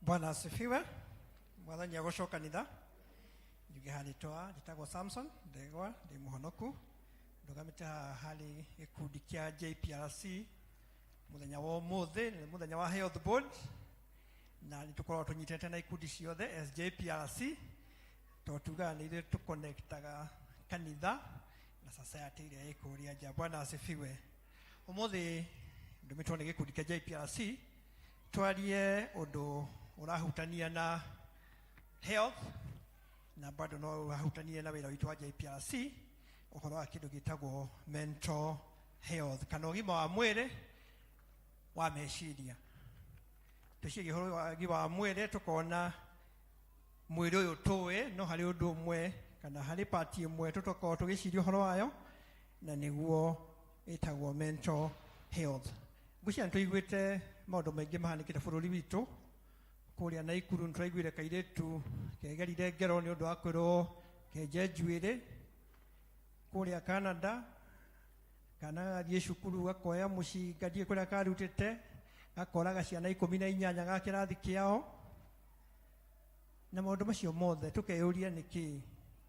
Bwana asifiwe. Mwathani agũcoka kanitha njuge njĩtagwo Samson ndegwa ndĩ mũhonoku ndũgamĩte harĩ gĩkundi kĩa JPRC mũthenya wa ũmũthĩ nĩ mũthenya wa health board na nĩ tũkoragwo tũnyitĩte na ikundi ciothe as JPRC tũtugaga nĩ ithuĩ tũconnectaga kanitha na society ĩrĩa ĩ kũrĩa nja. Bwana asifiwe. Ũmũthĩ ndũmĩtwo nĩ gĩkundi kĩa JPRC twarie ũndũ ũrahutania na health na bado no wahutanie na wĩra witũ wa JPRC ũhoro wa kĩndũ gĩtagwo mental health kana ũgima wa mwĩrĩ wa meciria. Tũcirie ũhoro wa ũgima wa mwĩrĩ tũkona mwĩrĩ ũyũ tũĩ no harĩ ũndũ ũmwe kana harĩ part ĩmwe tũtokorwo tũgĩciria ũhoro wayo na nĩguo ĩtagwo mental health. Ngwĩciria nĩtũiguĩte maũndũ maingĩ mahanĩkĩte bũrũri witũ. Kũrĩa Naikuru nĩtũraiguire kairĩtu kegerire ngero nĩ ũndũ wa kwĩrwo kenje njuĩrĩ. Kũrĩa Canada kana gathiĩ cukuru gakoya mũciĩ gathiĩ kũrĩa karutĩte gakoraga ciana 18 ga kĩrathi kĩao. Na maũndũ macio mothe tũkeyũria nĩkĩ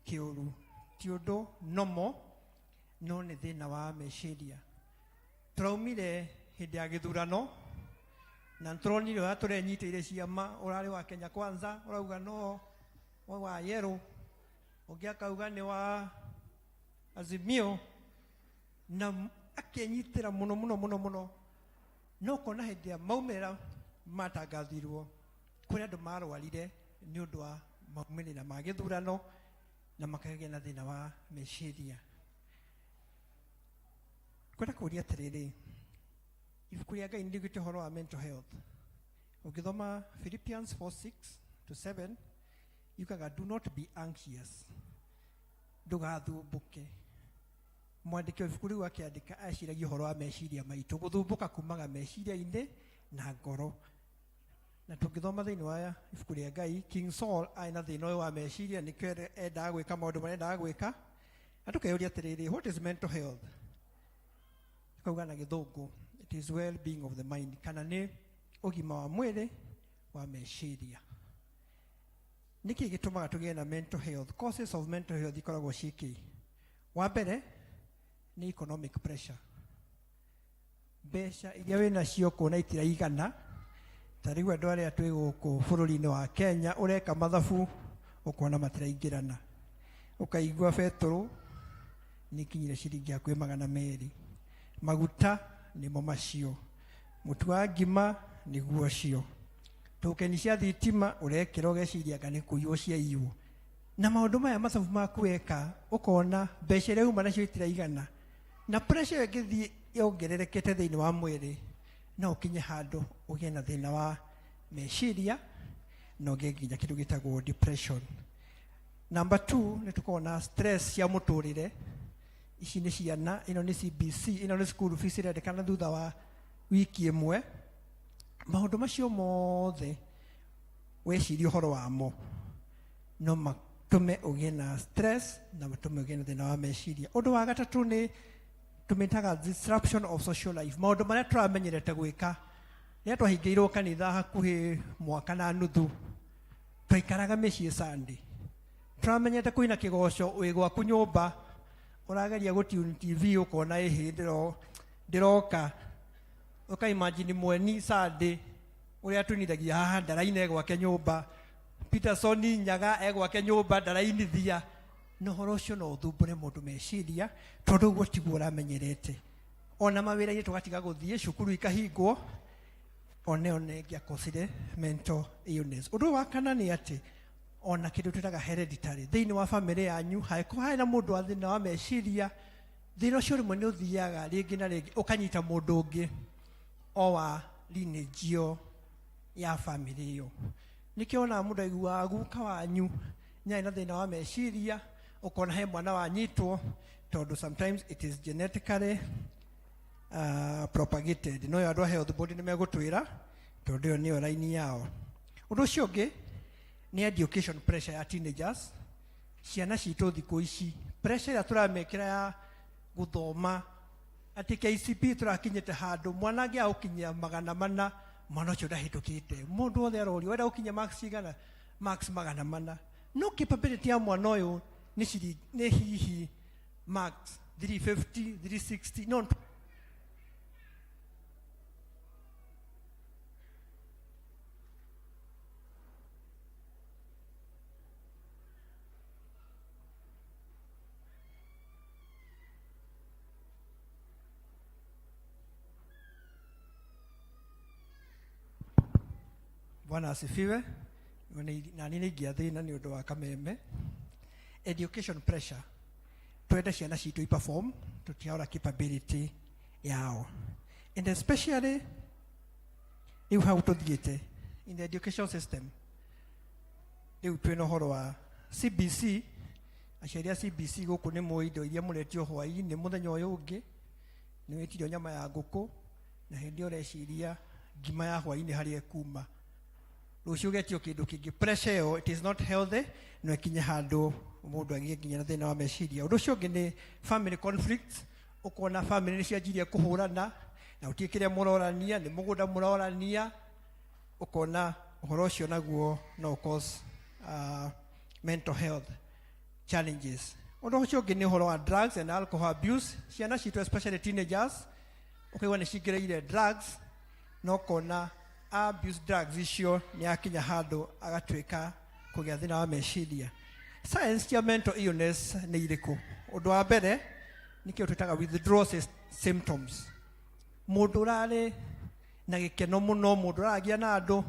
kĩũru, ti ũndũ nomo no nĩ thĩna wa meciria. Tũraumire hĩndĩ ya gĩthurano na nĩtũronire ũrĩa tũrenyitĩire ciama, ũrarĩ wa Kenya Kwanza ũrauga no wa Yero, ũngĩ akauga nĩ wa Azimio, na akenyitĩra mũno no kona hĩndĩ ya maumĩrĩra matangathirwo kũrĩa andũ marwarire nĩ ũndũ wa maumĩrĩra ma gĩthurano na makagĩa na thĩna wa meciria. Kwenda kũria atĩrĩrĩ, ibuku rĩa Ngai nĩrĩugĩte ũhoro wa mental health. Ũngĩthoma Philippians 4:6-7 yukaga do not be anxious, ndũgathumbũke. Mwandĩki wa ibuku rĩu akĩandĩka aciragia ũhoro wa meciria maitũ, gũthumbũka kumaga meciria-inĩ na ngoro. Na tũngĩthoma thĩinĩ wa ibuku rĩa Ngai, King Saul arĩ na thĩna ũyũ wa meciria, nĩkĩo endaga gwĩka maũndũ marĩa endaga gwĩka. Na tũkeyũria atĩrĩrĩ, what is mental health? Tukauga na gĩthũngũ, it is well-being of the mind, kana nĩ ũgima wa mwĩrĩ wa meciria. Nĩkĩ gĩtũmaga tũgĩe na mental health? Causes of mental health ikoragwo cikĩ. Wa mbere nĩ economic pressure. Mbeca iria wĩna cio kuona itiraigana. Ta rĩu andũ arĩa twĩ gũkũ bũrũri-inĩ wa Kenya ũreka mathabu ũkona matiraingĩrana. Ũkaigua betũrũ nĩkinyire ciringi hakuhĩ 200. Maguta nĩmo macio. Mũtu wa ngima nĩguo cio. Tokeni cia thitima ũrekĩra ũgeciria anga nĩ kũiywo ciaiywo. Na maũndũ maya mathabu maku weka ũkona mbeca iria uma nacio itiraigana. Na pressure ĩngĩthiĩ yongererekete thĩinĩ wa mwĩrĩ no ũkinye handũ ũgĩe na thĩna wa meciria na ũgĩe nginya kĩndũ gĩtagwo depression. Number 2 nĩ tũkoragwo na stress cia mũtũrĩre. Ici nĩ ciana, ĩno nĩ CBC, ĩno nĩ school fees ĩrendekana thutha wa wiki ĩmwe. Maũndũ macio mothe weciria ũhoro wamo no matũme ũgĩe na stress na matũme ũgĩe na thĩna wa meciria. Ũndũ wa gatatũ nĩ tũmĩtaga disruption of social life. Maũndũ marĩa tũramenyerete gwĩka rĩrĩa twahingĩirwo kanitha hakuhĩ mwaka na nuthu, twaikaraga mĩciĩ Sunday. Tũramenyete kũina kĩgoco wĩ gwaku nyũmba, ũrageria gũtune TV ũkona ĩhĩ ndĩroka. Ũkaimagine mweni Sunday ũrĩa tunithagia haha ndaraine gwake nyũmba, Peterson Nyaga gwake nyũmba ndarainithia. No ũhoro ũcio no ũthumbũre mũndũ meciria tondũ ũguo tiguo ũramenyerete. Ona mawĩra-inĩ tũgatiga gũthiĩ, cukuru ikahingwo, one ĩngĩakosire mental illness. Ũndũ wa kana nĩ atĩ ona kĩndũ twĩtaga hereditary thĩinĩ wa famĩlĩ yanyu hangĩkorwo harĩ na mũndũ wa thĩna wa meciria, thĩna ũcio rĩmwe nĩ ũthiaga rĩngĩ na rĩngĩ ũkanyita mũndũ ũngĩ o wa lineage ya famĩlĩ ĩyo. Nĩkĩo ona mũndũ aiguaga guka wanyu nĩ na thĩna wa meciria, ũkona he mwana wanyitwo tondũ sometimes it is genetically propagated. No andũ a health board nĩ megũtwĩra tondũ ĩyo nĩyo raini yao. Ũndũ ũcio ũngĩ nĩ education pressure ya teenagers. Ciana citũ thikũ ici pressure ĩrĩa tũramekĩra ya gũthoma atĩ KCP tũrakinyĩte handũ mwana angĩaga gũkinyia 400 mwana ũcio ndahĩtũkĩte. Mũndũ wothe arorio wenda gũkinyia marks cigana? Marks 400. No capability ya mwana ũyũ nĩ hihi marks 350, 360. No. Bwana asifiwe. na nini giathina ni undu wa kameme education pressure twenda ciana citu I perform tutiaura capability yao, and especially you have to get in the education system. You twino horo wa CBC asheria CBC guku ni muindo iria muretio hwai ni muthenya uyu ungi ni wetirio nyama ya nguku na hindi ureciria ngima ya hwai ni hari ekuma rucio getio kindu kingi pressure yo, it is not healthy no kinya handu mundu agie kinya na thina wa meciria. Undu ucio ungi ni family conflicts, ukona family ni cianjirie kuhurana na utikiria murorania ni mugunda murorania, ukona uhoro ucio naguo no cause mental health challenges. Undu ucio ungi ni uhoro wa drugs and alcohol abuse. Ciana citu especially teenagers ukiwa ni cigereire drugs no kona abuse drugs icio ni akinya handu agatwika kugia thina wa meciria. Science ya mental illness ni iriku? Undu wa mbere nikio twitaga withdrawal symptoms. Mundu urari na gikeno muno, mundu aragia na andu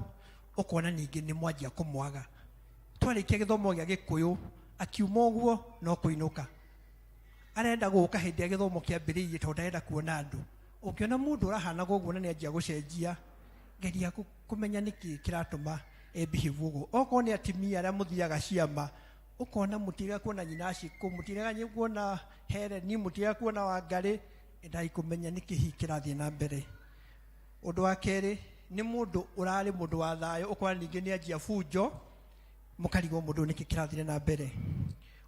ukona ningi ni mwanjia kumwaga. Twarikia githomo gia Gikuyu akiuma uguo no kuinuka arenda guka hindi ya githomo kiambiririe tondu arenda kuona andu. Ukiona mundu urahana guguo na ni anjia gucenjia, geria kumenya niki kiratuma behave uguo. Oko ni atimia aria muthiaga ciama ukona mutira kuona nyina ciku, mutira kuona here ni mutira kuona Wangari, ndai kumenya niki hikirathie na mbere. Undu wa keri ni mundu urari mundu wa thayo ukona ningi ni anjia fujo mukarigo mundu niki kirathie na mbere.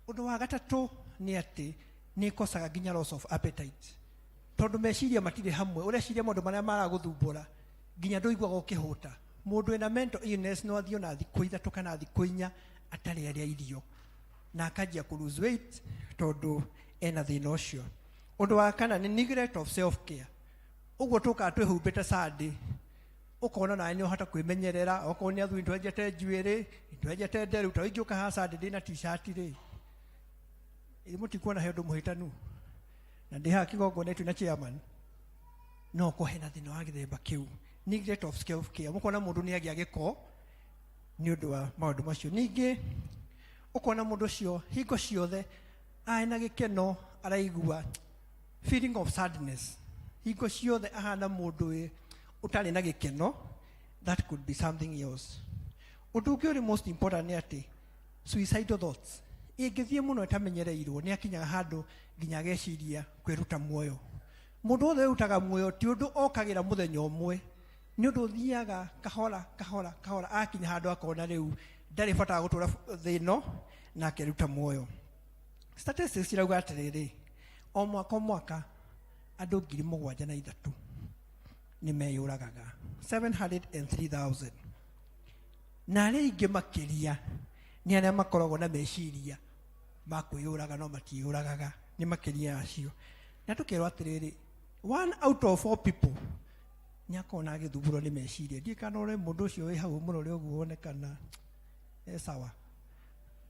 Undu wa gatatu ni ati ni kosaga ginya loss of appetite tondu meciria matire hamwe, ureciria mundu maria maraguthumbura ginya nduigwa gukihuta. Mundu ena mental illness no athio na thikũ ithatu kana thikũ inya atari aria irio na akajia ku lose weight tondu ena thina ucio. Undu wa kana ni neglect of self care. Uguo tuka twihumbite Sunday ukona na ni uhata kwimenyerera, okoni athu intwenjete njuiri intwenjete nderu tawingiuka ha Sunday dina t-shirt ri imutikona hendu muhitanu na ndiha kigongo netu na chairman no kuhena thina wa githemba kiu. Neglect of self care, mukona mundu ni agia giko ni undu wa maundu macio. Ningi ukona mundu cio hingo ciothe aina gikeno araigua feeling of sadness, hingo ciothe ahana mundu utari na gikeno. That could be something else. Undu ungi uri most important ni ati suicidal thoughts ingithie muno itamenyereirwo ni akinyaga handu nginya geciria kwiruta muoyo. Mundu othe utaga muoyo ti undu okagira muthenya umwe, ni undu thiaga kahora kahora kahora akinya handu akona riu ndari bata gutura thino na keruta muoyo. Statistics irauga atiriri o mwaka andu 7,300 ni meyuragaga 703,000 na ari ingi makiria ni aria makoragwo na meciria makwiyuraga no matiyuragaga ni makiria acio. Na tukirwa atiriri 1 out of 4 people ni akona agithumburo ni meciria. Ndikana ure mundu ucio wi hau muno ri uguo onekana sawa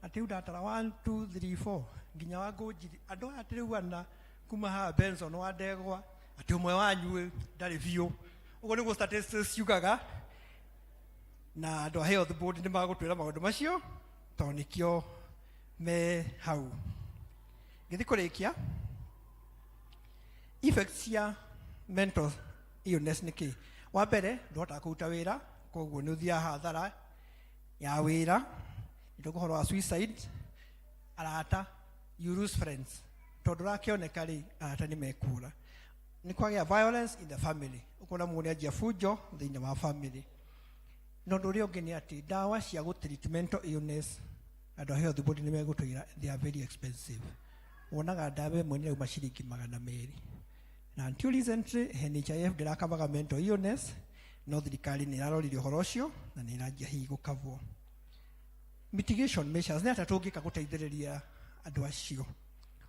ati udatara 1 2 3 4 nginya wangunjiri andu atiriwana kuma ha Benson wa Ndegwa ati umwe wanyu ndari biu. Ugo niguo statistics ciugaga na andu a health board ni magutwira maundu macio to nikio me hau. Ngithi kurikia effects ya mental illness niki? Wa mbere ndota kuruta wira koguo ni uthia hathara ya wira, nduguhoro wa suicide, arata, you lose friends tondu rakioneka ri arata ni mekura. Ni kwagia violence in the family, ukona mundu ajia fujo thiini wa family. Nondu ri ungi ni ati dawa cia gutreat mental illness andu a health board ni megutwira they are very expensive. Wonaga dawa imwe ni rauma ciringi 200 na until recently NHIF ndirakavaga mental illness no thirikari ni irarorire uhoro ucio na ni iranjia hihi gukavwo. Mitigation measures ni atatungika guteithiriria andu acio.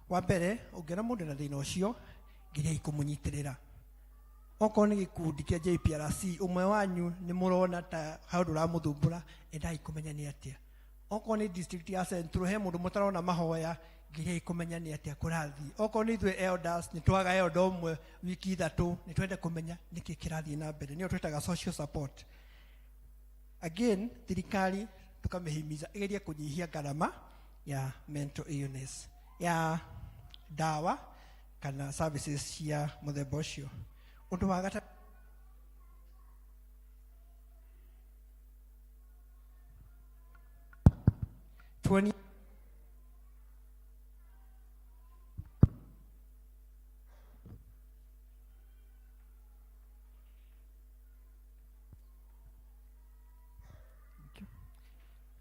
Wa mbere ungiona mundu na thina ucio nginya ikumunyitirira. Oko ni gikundi kia JPRC umwe wanyu ni murona ta handu ramuthumbura endai kumenya ni atia. Oko ni district ya Central he mundu mutarona mahoya nginya ikumenya ni atia kurathi. Oko ni thwe elders ni twaga elder umwe wiki ithatu ni twende kumenya niki kirathi na mbere. Ni twetaga social support. Again thirikari tukamehimiza igeria kunyihia garama ya mental illness ya dawa kana services cia muthemba ucio. Undu wa gata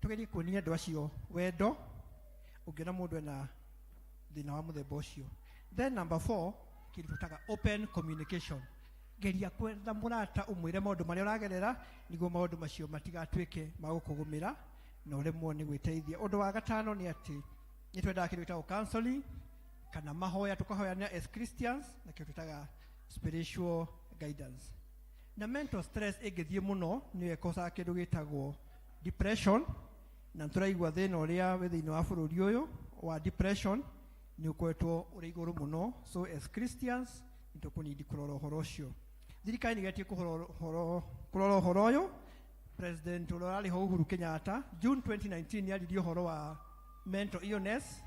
tugerie kuonia andũ acio wendo ũngĩona mũndũ ena thĩna wa mũthemba ũcio. Then number 4 kĩndũ tũtaga open communication, geria kwenda mũrata ũmwĩre maũndũ marĩa ũragerera nĩguo maũndũ macio matigatuĩke ma gũkũgũmĩra na ũremwo nĩ gwĩteithia. Ũndũ wa gatano nĩ atĩ nĩ twendaga kĩndũ gĩtagwo counseling kana mahoya, tũkahoyana as Christians na kĩndũ tũtaga spiritual guidance. Na mental stress ĩngĩthiĩ mũno nĩ ĩkosaga kĩndũ gĩtagwo depression, na tũraigua thĩna ũrĩa wĩ thĩinĩ wa bũrũri ũyũ wa depression nĩ ũkoretwo ũrĩ igũrũ mũno. So as Christians nĩ tũkũnidi kũrora ũhoro ũcio. Thirikari nĩ ĩgetie kũrora ũhoro ũyũ. President ũrĩa arĩ ho Uhuru Kenyatta June 2019 nĩ aririe ũhoro wa mental illness,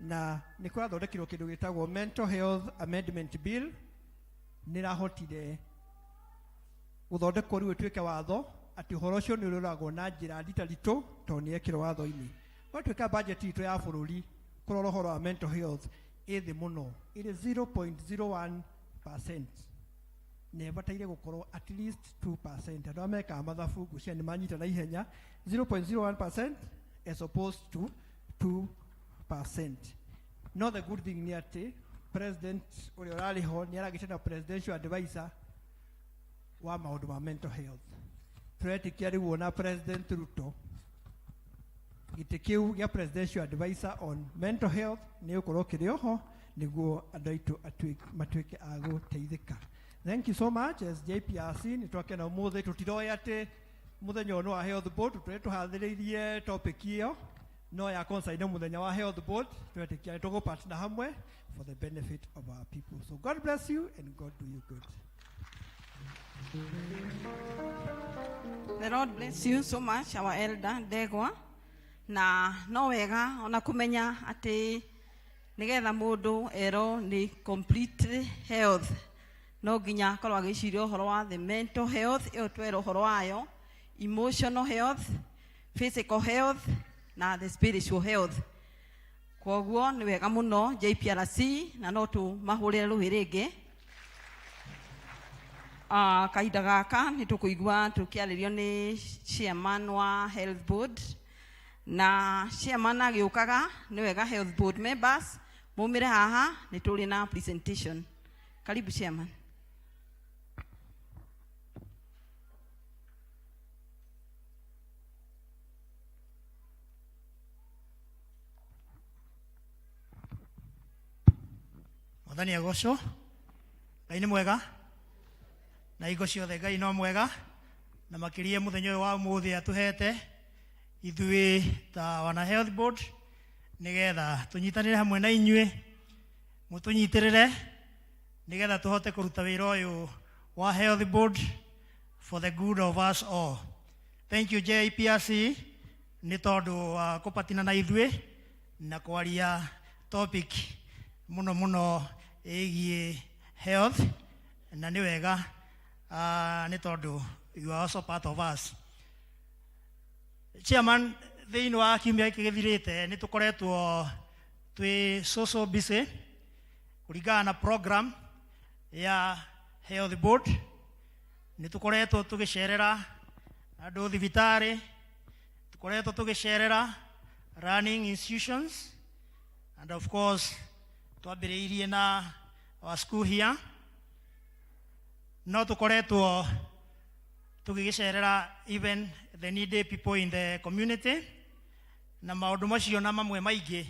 na nĩ kũrathondekirwo kĩndũ gĩtagwo Mental Health Amendment Bill. Nĩ rahotire gũthondekwo rĩu ĩtuĩke watho atĩ ũhoro ũcio nĩ ũroragwo na njĩra nditaritũ tondũ nĩ ekĩrwo watho-inĩ. Gwatuĩka budget itũ ya bũrũri kũrora ũhoro wa mental health ĩ thĩ mũno, ĩrĩ 0.01%. Nĩ ĩbataire gũkorwo at least 2%. Andũ amekaga mathabu ngũcia nĩ manyita na ihenya. 0.01% as opposed to 2%. No the good thing nĩ atĩ president ũrĩa ũrarĩ ho nĩ aragĩte na presidential advisor wa maũndũ ma mental health. Tũretĩkia rĩu ona President Ruto gĩtĩ kĩu gĩa presidential advisor on mental health nĩ gũkorwo kĩrĩ oho nĩguo andũ aitũ matuĩke a gũteithĩka. Thank you so much. As JPRC nĩ twakena ũmũthĩ, tũtiroĩ atĩ mũthenya ũyũ wa health board tũhathĩrĩirie topic ĩyo no ya concern mũthenya wa health board, twetĩkia nĩ tũgũpartner hamwe for the benefit of our people. So God bless you and God do you good. The Lord bless you so much, our elder Degwa. Na no wega ona kumenya ati nigetha mundu ero ni complete health no nginya korwo agiciria ũhoro wa the mental health, ĩyo twero ũhoro wayo, emotional health, physical health na the spiritual health. Kwoguo ni wega muno JPRC na no tumahũrĩre rũhĩ rĩngĩ. Kahinda gaka nĩ tũkũigua tũkĩarĩrio nĩ chairman wa health board, na chairman agĩũkaga nĩ wega health board members mumire haha nĩ tũrĩ na presentation. Karibu chairman. Mwathani agocwo. Ngai nĩ mwega na igo ciothe Ngai no mwega, na makĩria mũthenya ũyũ wa ũmũthĩ atũhete ithuĩ ta wana health board nigetha tũnyitanĩre hamwe na inyuĩ mũtũnyitĩrĩre nigetha tũhote kũruta wĩra ũyũ wa health board for the good of us all. Thank you JPRC nĩ tondũ kũpatina na ithuĩ na kwaria topic mũno ĩgiĩ health, na nĩ wega nĩ tondũ you are also part of us. Chairman, thĩinĩ wa kiumia gĩkĩ gĩthirĩte nĩ tũkoretwo twĩ so busy kũringana na program ya health board. Nĩ tũkoretwo tũgĩcerera andũ thibitarĩ, tũkoretwo tũgĩcerera running institutions, and of course twambĩrĩirie na our school here. No tũkoretwo tũgĩcerera even the needy people in the community, na maũndũ macio na mamwe maingĩ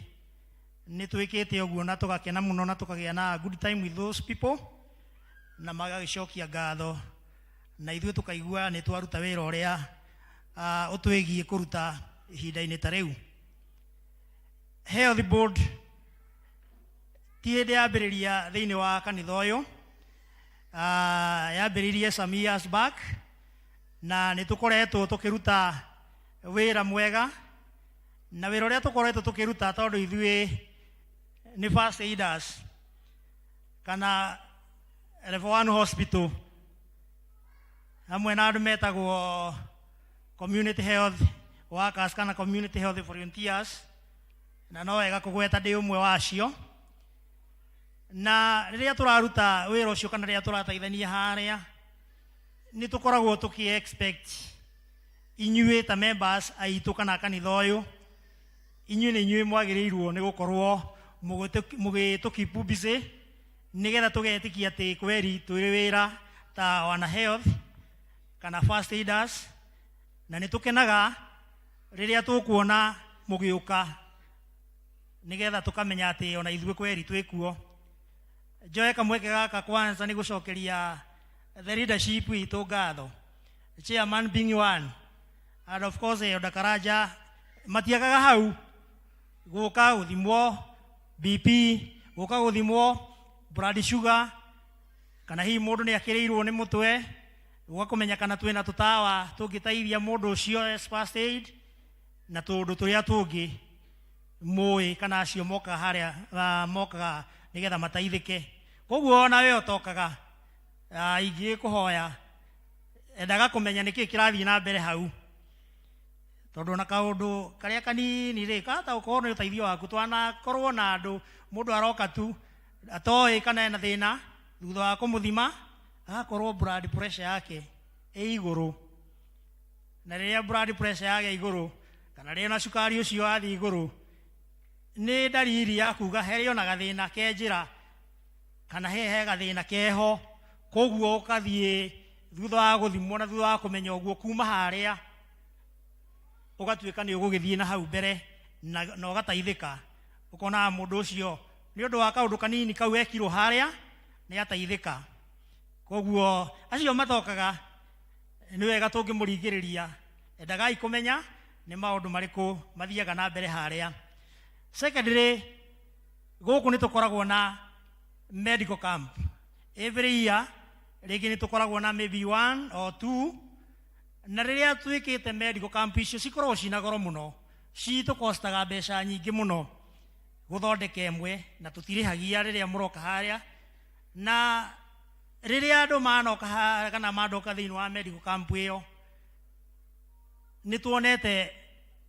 nĩ twĩkĩte ũguo na tũgakena mũno na tũkagĩa na good time with those people na magagĩcokia ngatho, na ithuĩ tũkaigua nĩ twaruta wĩra ũrĩa ũtwĩgiĩ kũruta ihinda-inĩ ta rĩu. Health board ti hĩndĩ yambĩrĩria thĩinĩ wa kanitha ũyũ, yambĩrĩirie some years back, na nĩ tũkoretwo tũkĩruta wĩra mwega na wĩra ũrĩa tũkoretwo tũkĩruta tondũ ithuĩ nĩ first aiders kana level 1 hospital hamwe na andũ metagwo community health workers kana community health volunteers na no wega kũgweta ndĩ ũmwe wacio na rĩrĩa tũraruta wĩra ũcio kana rĩrĩa tũrateithania harĩa nĩ tũkoragwo tũkĩ-expect inyuĩ ta members aitũ kana kanitha ũyũ inyuĩ nĩ inyuĩ mwagĩrĩirwo nĩ gũkorwo mũgĩtũ-keep busy nĩgetha tũgetĩkia atĩ kweri tũrĩ wĩra ta wana health kana first aiders na nĩ tũkenaga rĩrĩa tũkuona mũgĩũka nĩgetha tũkamenya atĩ ona ithuĩ kweri twĩkuo. Njoe kamweke gaka kwanza nĩ gũcokeria the leadership itũ ngatho, chairman being one and of course Elder Karaja matiagaga hau gũka gũthimwo BP, gũka gũthimwo blood sugar kana hihi mũndũ nĩ akĩrĩirwo nĩ mũtwe, gũkũmenya kana twĩna tũtawa tũngĩteithia mũndũ ũcio as first aid na tũndũ tũrĩa tũngĩ mũĩ kana acio mokaga harĩa mokaga nĩgetha mateithĩke. Koguo nawe ũtokaga ingĩkũhoya endaga kũmenya nĩkĩ kĩrathiĩ na mbere hau tondũ na kaũndũ karĩa kanini rĩ kahota gũkorwo nĩ ũteithio waku twanakorwo na andũ mũndũ aroka tu atoĩ kana ena thĩna thutha wa kũmũthima agakorwo blood pressure yake ĩ igũrũ na rĩrĩa blood pressure yake igũrũ kana rĩrĩa na cukari ũcio athiĩ igũrũ nĩ dalili ya kuga herio na gathĩna ke njĩra kana he gathĩna keho. Koguo ũkathiĩ thutha wa gũthimwo na thutha wa kũmenya ũguo kuma harĩa ũgatuĩka nĩ ũgũgĩthiĩ na hau mbere na ũgateithĩka ũkona mũndũ ũcio nĩ ũndũ wa kaũndũ kanini kau ekirwo harĩa nĩ ateithĩka. Koguo acio matokaga nĩ wega tũngĩmũringĩrĩria endagai kũmenya nĩ maũndũ marĩkũ mathiaga na mbere harĩa. Secondly, gũkũ nĩ tũkoragwo na medical camp every year, rĩngĩ nĩ tũkoragwo na maybe 1 or 2 na rĩrĩa twĩkĩte medical camp icio cikoragwo cina goro mũno, citũkostaga mbeca nyingĩ mũno gũthondeka ĩmwe na tũtirĩhagia rĩrĩa mũroka harĩa. Na rĩrĩa andũ manoka kana mandoka thĩinĩ wa medical camp ĩyo nĩ tuonete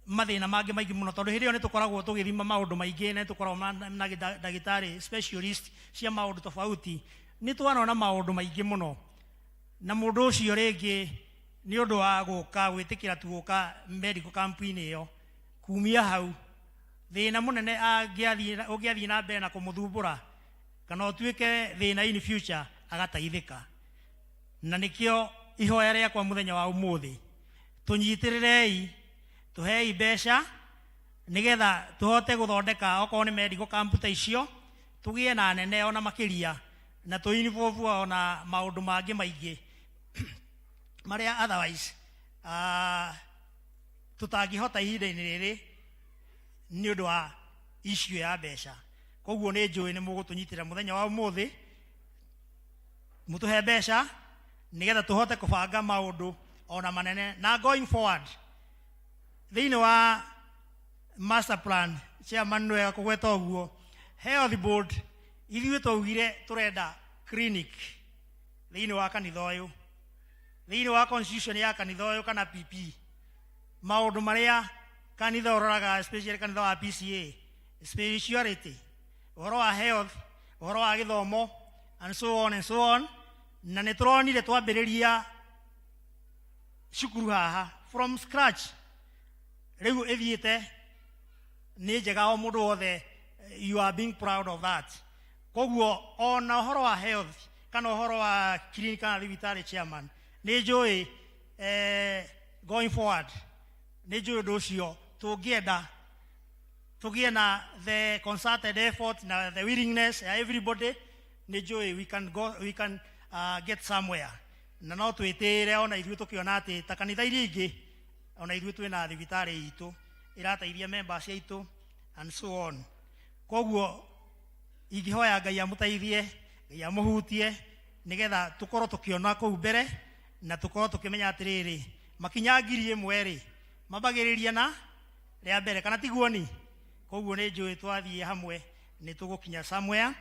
mathĩna mangĩ maingĩ mũno tondũ hĩndĩ ĩyo nĩ tũkoragwo tũgĩthima maũndũ maingĩ na tũkoragwo na ndagĩtarĩ specialist cia maũndũ tofauti, nĩ twanona maũndũ maingĩ mũno na mũndũ ũcio rĩngĩ nĩ ũndũ wa gũka gwĩtĩkĩra tu gũka medical camp-inĩ ĩyo kumia hau thĩna mũnene ũngĩathiĩ na mbere na kũmũthumbũra kana ũtuĩke thĩna in future agateithĩka. Na nĩkĩo ihoya rĩakwa mũthenya wa ũmũthĩ tũnyitĩrĩrei tũhei mbeca nĩgetha tũhote gũthondeka okorwo nĩ medical camp ta icio tũgĩe na nene ona makĩria na tũ-involve ona maũndũ mangĩ maingĩ marĩa otherwise tũtangĩhota ihinda-inĩ rĩrĩ nĩ ũndũ wa issue ya mbeca. Koguo nĩ njũĩ nĩ mũgũtũnyitĩra mũthenya wa ũmũthĩ mũtũhe mbeca nĩgetha tũhote kũbanga maũndũ ona manene na going forward thĩinĩ wa master plan. Chairman nĩ wega kũgweta ũguo health board ithuĩ twaugire tũrenda clinic thĩinĩ wa kanitha ũyũ, thĩinĩ wa constitution ya kanitha ũyũ kana PP, maũndũ marĩa kanitha ũroraga especially kanitha wa P.C.E.A, spirituality, ũhoro wa health, ũhoro wa gĩthomo and so on and so on. Na nĩ tũronire twambĩrĩria cukuru haha from scratch, rĩu ĩthiĩte nĩ njega o mũndũ wothe, you are being proud of that. Koguo ona ũhoro wa health kana ũhoro wa clinic kana thibitarĩ chairman nĩ njũĩ going forward nĩ njũĩ ũndũ ũcio tũngĩenda tũgĩe na the concerted effort na the willingness ya everybody, nĩ njũĩ we can get somewhere. Na no twĩtĩre ona ithuĩ tũkĩona atĩ ta kanitha iria ingĩ ona ithuĩ twĩna thibitarĩ itũ ĩrateithia members aitũ and so on. Koguo ingĩhoya Ngai amũteithie, Ngai amũhutie nĩgetha tũkorwo tũkĩona kũu mbere na tũkorwo tũkĩmenya atĩrĩrĩ makinya 1000 rĩ mambagĩrĩria na rĩa mbere kana tiguo ni koguo nĩ njũĩ twathiĩ hamwe nĩ tũgũkinya somewhere.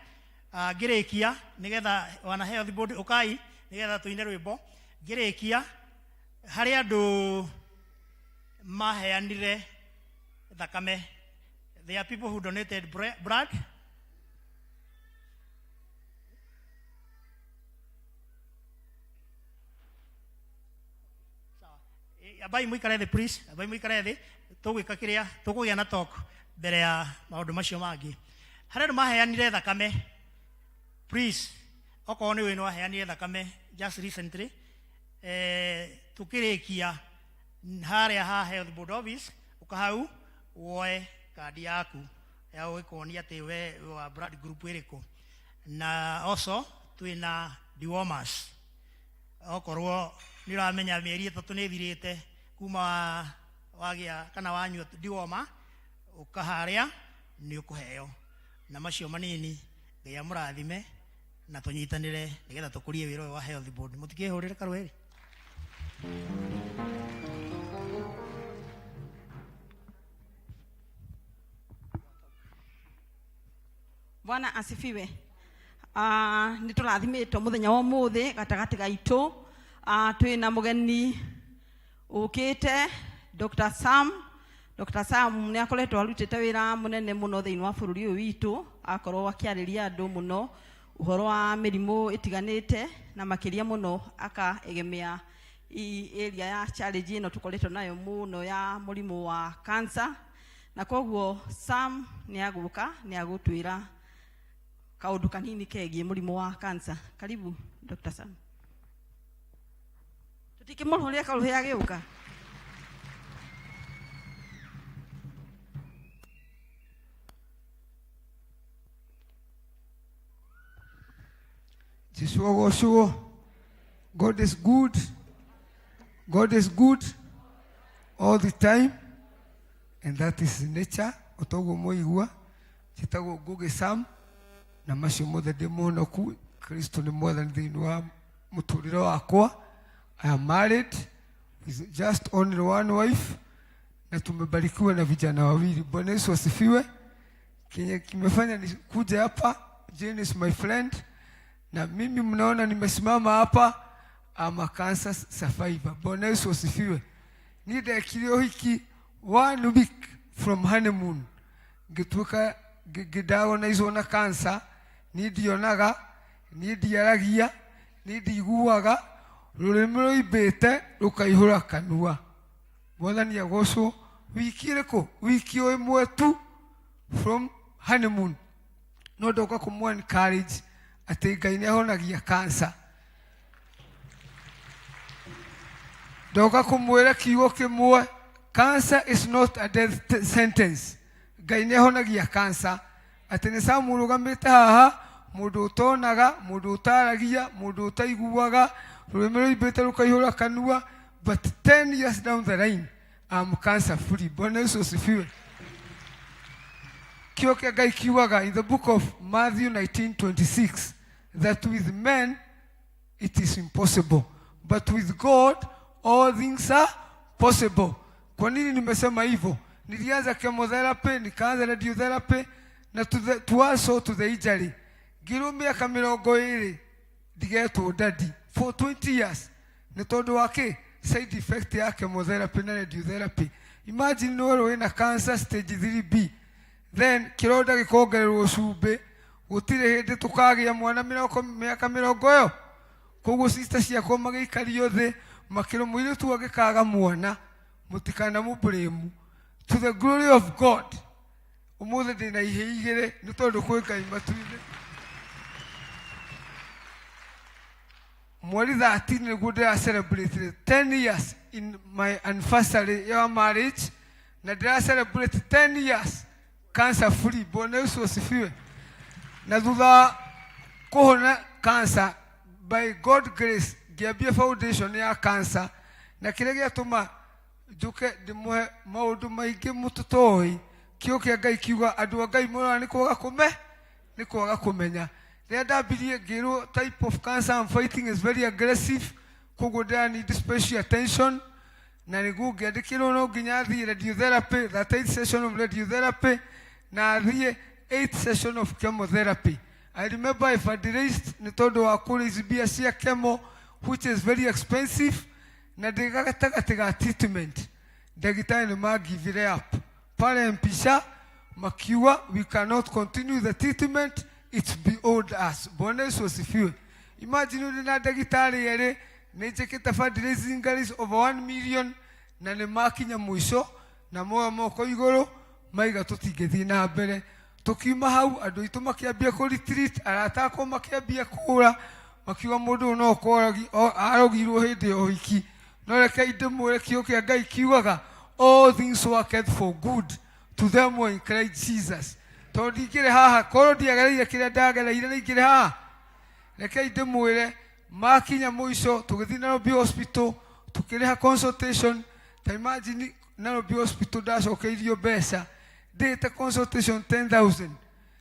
Ngĩrĩkia nĩgetha wana health board ũkai nĩgetha tũine rwĩmbo. Ngĩrĩkia harĩ andũ maheanire thakame, there are people who donated blood. Abai muikare thĩ please, abai muikare thĩ, tũgwĩka kĩrĩa tũkũgĩa na talk mbere ya maũndũ macio mangĩ. Harĩ andũ maheanire thakame, please, okorwo nĩ wĩna waheanire thakame just recently, tukĩrĩkia harĩa ha health board office ukahau woe kadi yaku ya gwĩkuonia atĩ we wa blood group ĩrĩkũ. Na also twĩna dewormers, okorwo nĩ ũramenya mĩeri 3 nĩ ĩthirĩte kuma wagĩa kana wanyua dewormer ukaharĩa nĩ ũkũheo. Na macio manini Ngai amũrathime na tũnyitanĩre nĩgetha tũkũrie wĩra ũyũ wa health board. Mũtikĩhũrĩre karũĩrĩ. Bwana asifiwe. Nitũrathimitwo muthenya wa ũmũthĩ gatagatĩ gaitũ. Twĩna mũgeni ũkĩte Dr. Sam. Dr. Sam nĩ akoretwo arutĩte wĩra mũnene mũno thĩinĩ wa bũrũri ũyũ witũ, akorwo akĩarĩria andũ mũno ũhoro wa mĩrimũ ĩtiganĩte na makĩria mũno akaegemea area ya challenge ĩno tũkoretwo nayo mũno ya mũrimũ wa cancer. Na koguo Sam nĩ agũka nĩ agũtwĩra kaũndũ kanini kegiĩ mũrimũ wa cancer. Karibu Dr. Sam. Tutikĩmũhũrĩra karũhĩ agĩũka. God is good. God is good all the time, and that is nature. Otogo moigua chitago Ngugi Sam na macio mothe ndĩmuhonoku. Kristo nĩ mwathani thĩinĩ wa mũtũrĩre wakwa. I am married with just only one wife na tumebarikiwa na vijana wawili. Bwana Yesu asifiwe. Kenye kimefanya nikuja hapa, Jane is my friend, na mimi mnaona nimesimama hapa, I'm a cancer survivor. Bwana Yesu asifiwe. Nidekire hiki 1 week from honeymoon ngituka ngĩdiagonize na cancer. Nidionaga, nidiaragia, nidiguaga, rũrĩmĩ rũimbĩte rũkaihũra kanua. Mwathani agocwo. Wiki ĩrĩkũ? Wiki ĩmwe tu from honeymoon. No ndoka kũmũ encourage atĩ Ngai nĩ ahonagia cancer. Ndoka kũmwĩra kiugo kĩmwe, cancer is not a death sentence. Ngai nĩ ahonagia cancer. Atĩ nĩ Samu rũgamĩte haha, mũndũ ũtonaga, mũndũ ũtaragia, mũndũ ũtaiguaga, rũrĩmĩ rũimbĩte rũkaihũra kanua, but 10 years down the line I'm cancer free. Bwana Yesu asifiwe. Kĩo kĩa Ngai kiugaga in the book of Matthew 19:26 that with men it is impossible, but with God all things are possible. Kwa nini nimesema hivyo? Nilianza chemotherapy, nikaanza radiotherapy, na to the injury. Ngirumia kamera 20 ndigetwo dadi for 20 years. Nĩ tondũ wake side effect ya chemotherapy na radiotherapy. Imagine no wena cancer stage 3B. Then kironda gĩkongererwo cumbĩ, gũtirĩ hĩndĩ tũkagĩa mwana mĩaka 20. Koguo sister ciakwa magĩikario thĩ, makĩro mũirĩtu agĩkaga mwana, mũtikana mũblame. To the glory of God. Ũmũthĩ ndĩna ihĩ igĩrĩ nĩ tondũ kwĩ Ngai matu-inĩ. Mweri 13 nĩguo ndĩra celebrate 10 years in my anniversary ya marriage, na ndĩra celebrate 10 years cancer free. Bwana Yesu asifiwe. Na thutha kuhona cancer by God grace ngĩambia foundation ya cancer, na kĩrĩa gĩatũma njuke ndĩmũhe maũndũ maingĩ mũtũtoi. Kĩo kĩa Ngai kiuga andũ a Ngai mũrona nĩ kwaga kũmenya. Rĩrĩa ndambirie ngĩrwo type of cancer I'm fighting is very aggressive, koguo ndĩra need special attention, na nĩgũngĩandĩkĩrwo no nginya athiĩ radiotherapy, that 8th session of radiotherapy, na athiĩ 8th session of chemotherapy. I remember I fundraised nĩ tondũ wa kũraise mbia cia chemo, which is very expensive, na ndĩgagatagatĩ ga treatment ndagĩtarĩ nĩ magivire up pale mpisha makiwa we cannot continue the treatment, it's beyond us. Bwana Yesu asifiwe. Imagine uri na ndagĩtarĩ erĩ nĩnjĩkĩte fundraising is over 1 million na nĩ makinya mũico na moyo moko igũrũ maiga tũtingĩthiĩ na mbere. Tukiuma hau andũ aitũ makĩambia kũ retreat, arata akwa makĩambia kũra makiuga mũndũ no arogirwo hĩndĩ ya ũhiki. No reke ndĩmwĩre kiugo kĩa Ngai kiugaga all things work for good to them who are in Christ Jesus. Tondũ ndingĩrĩ haha korwo ndiagereire kĩrĩa ndagereire nĩ ingĩrĩ haha. Reke ndĩmwĩre makinya mũico tũgĩthiĩ Nairobi hospital tukĩrĩha consultation. Ta imagine Nairobi hospital ndacokeirio mbeca ndĩte consultation 10,000.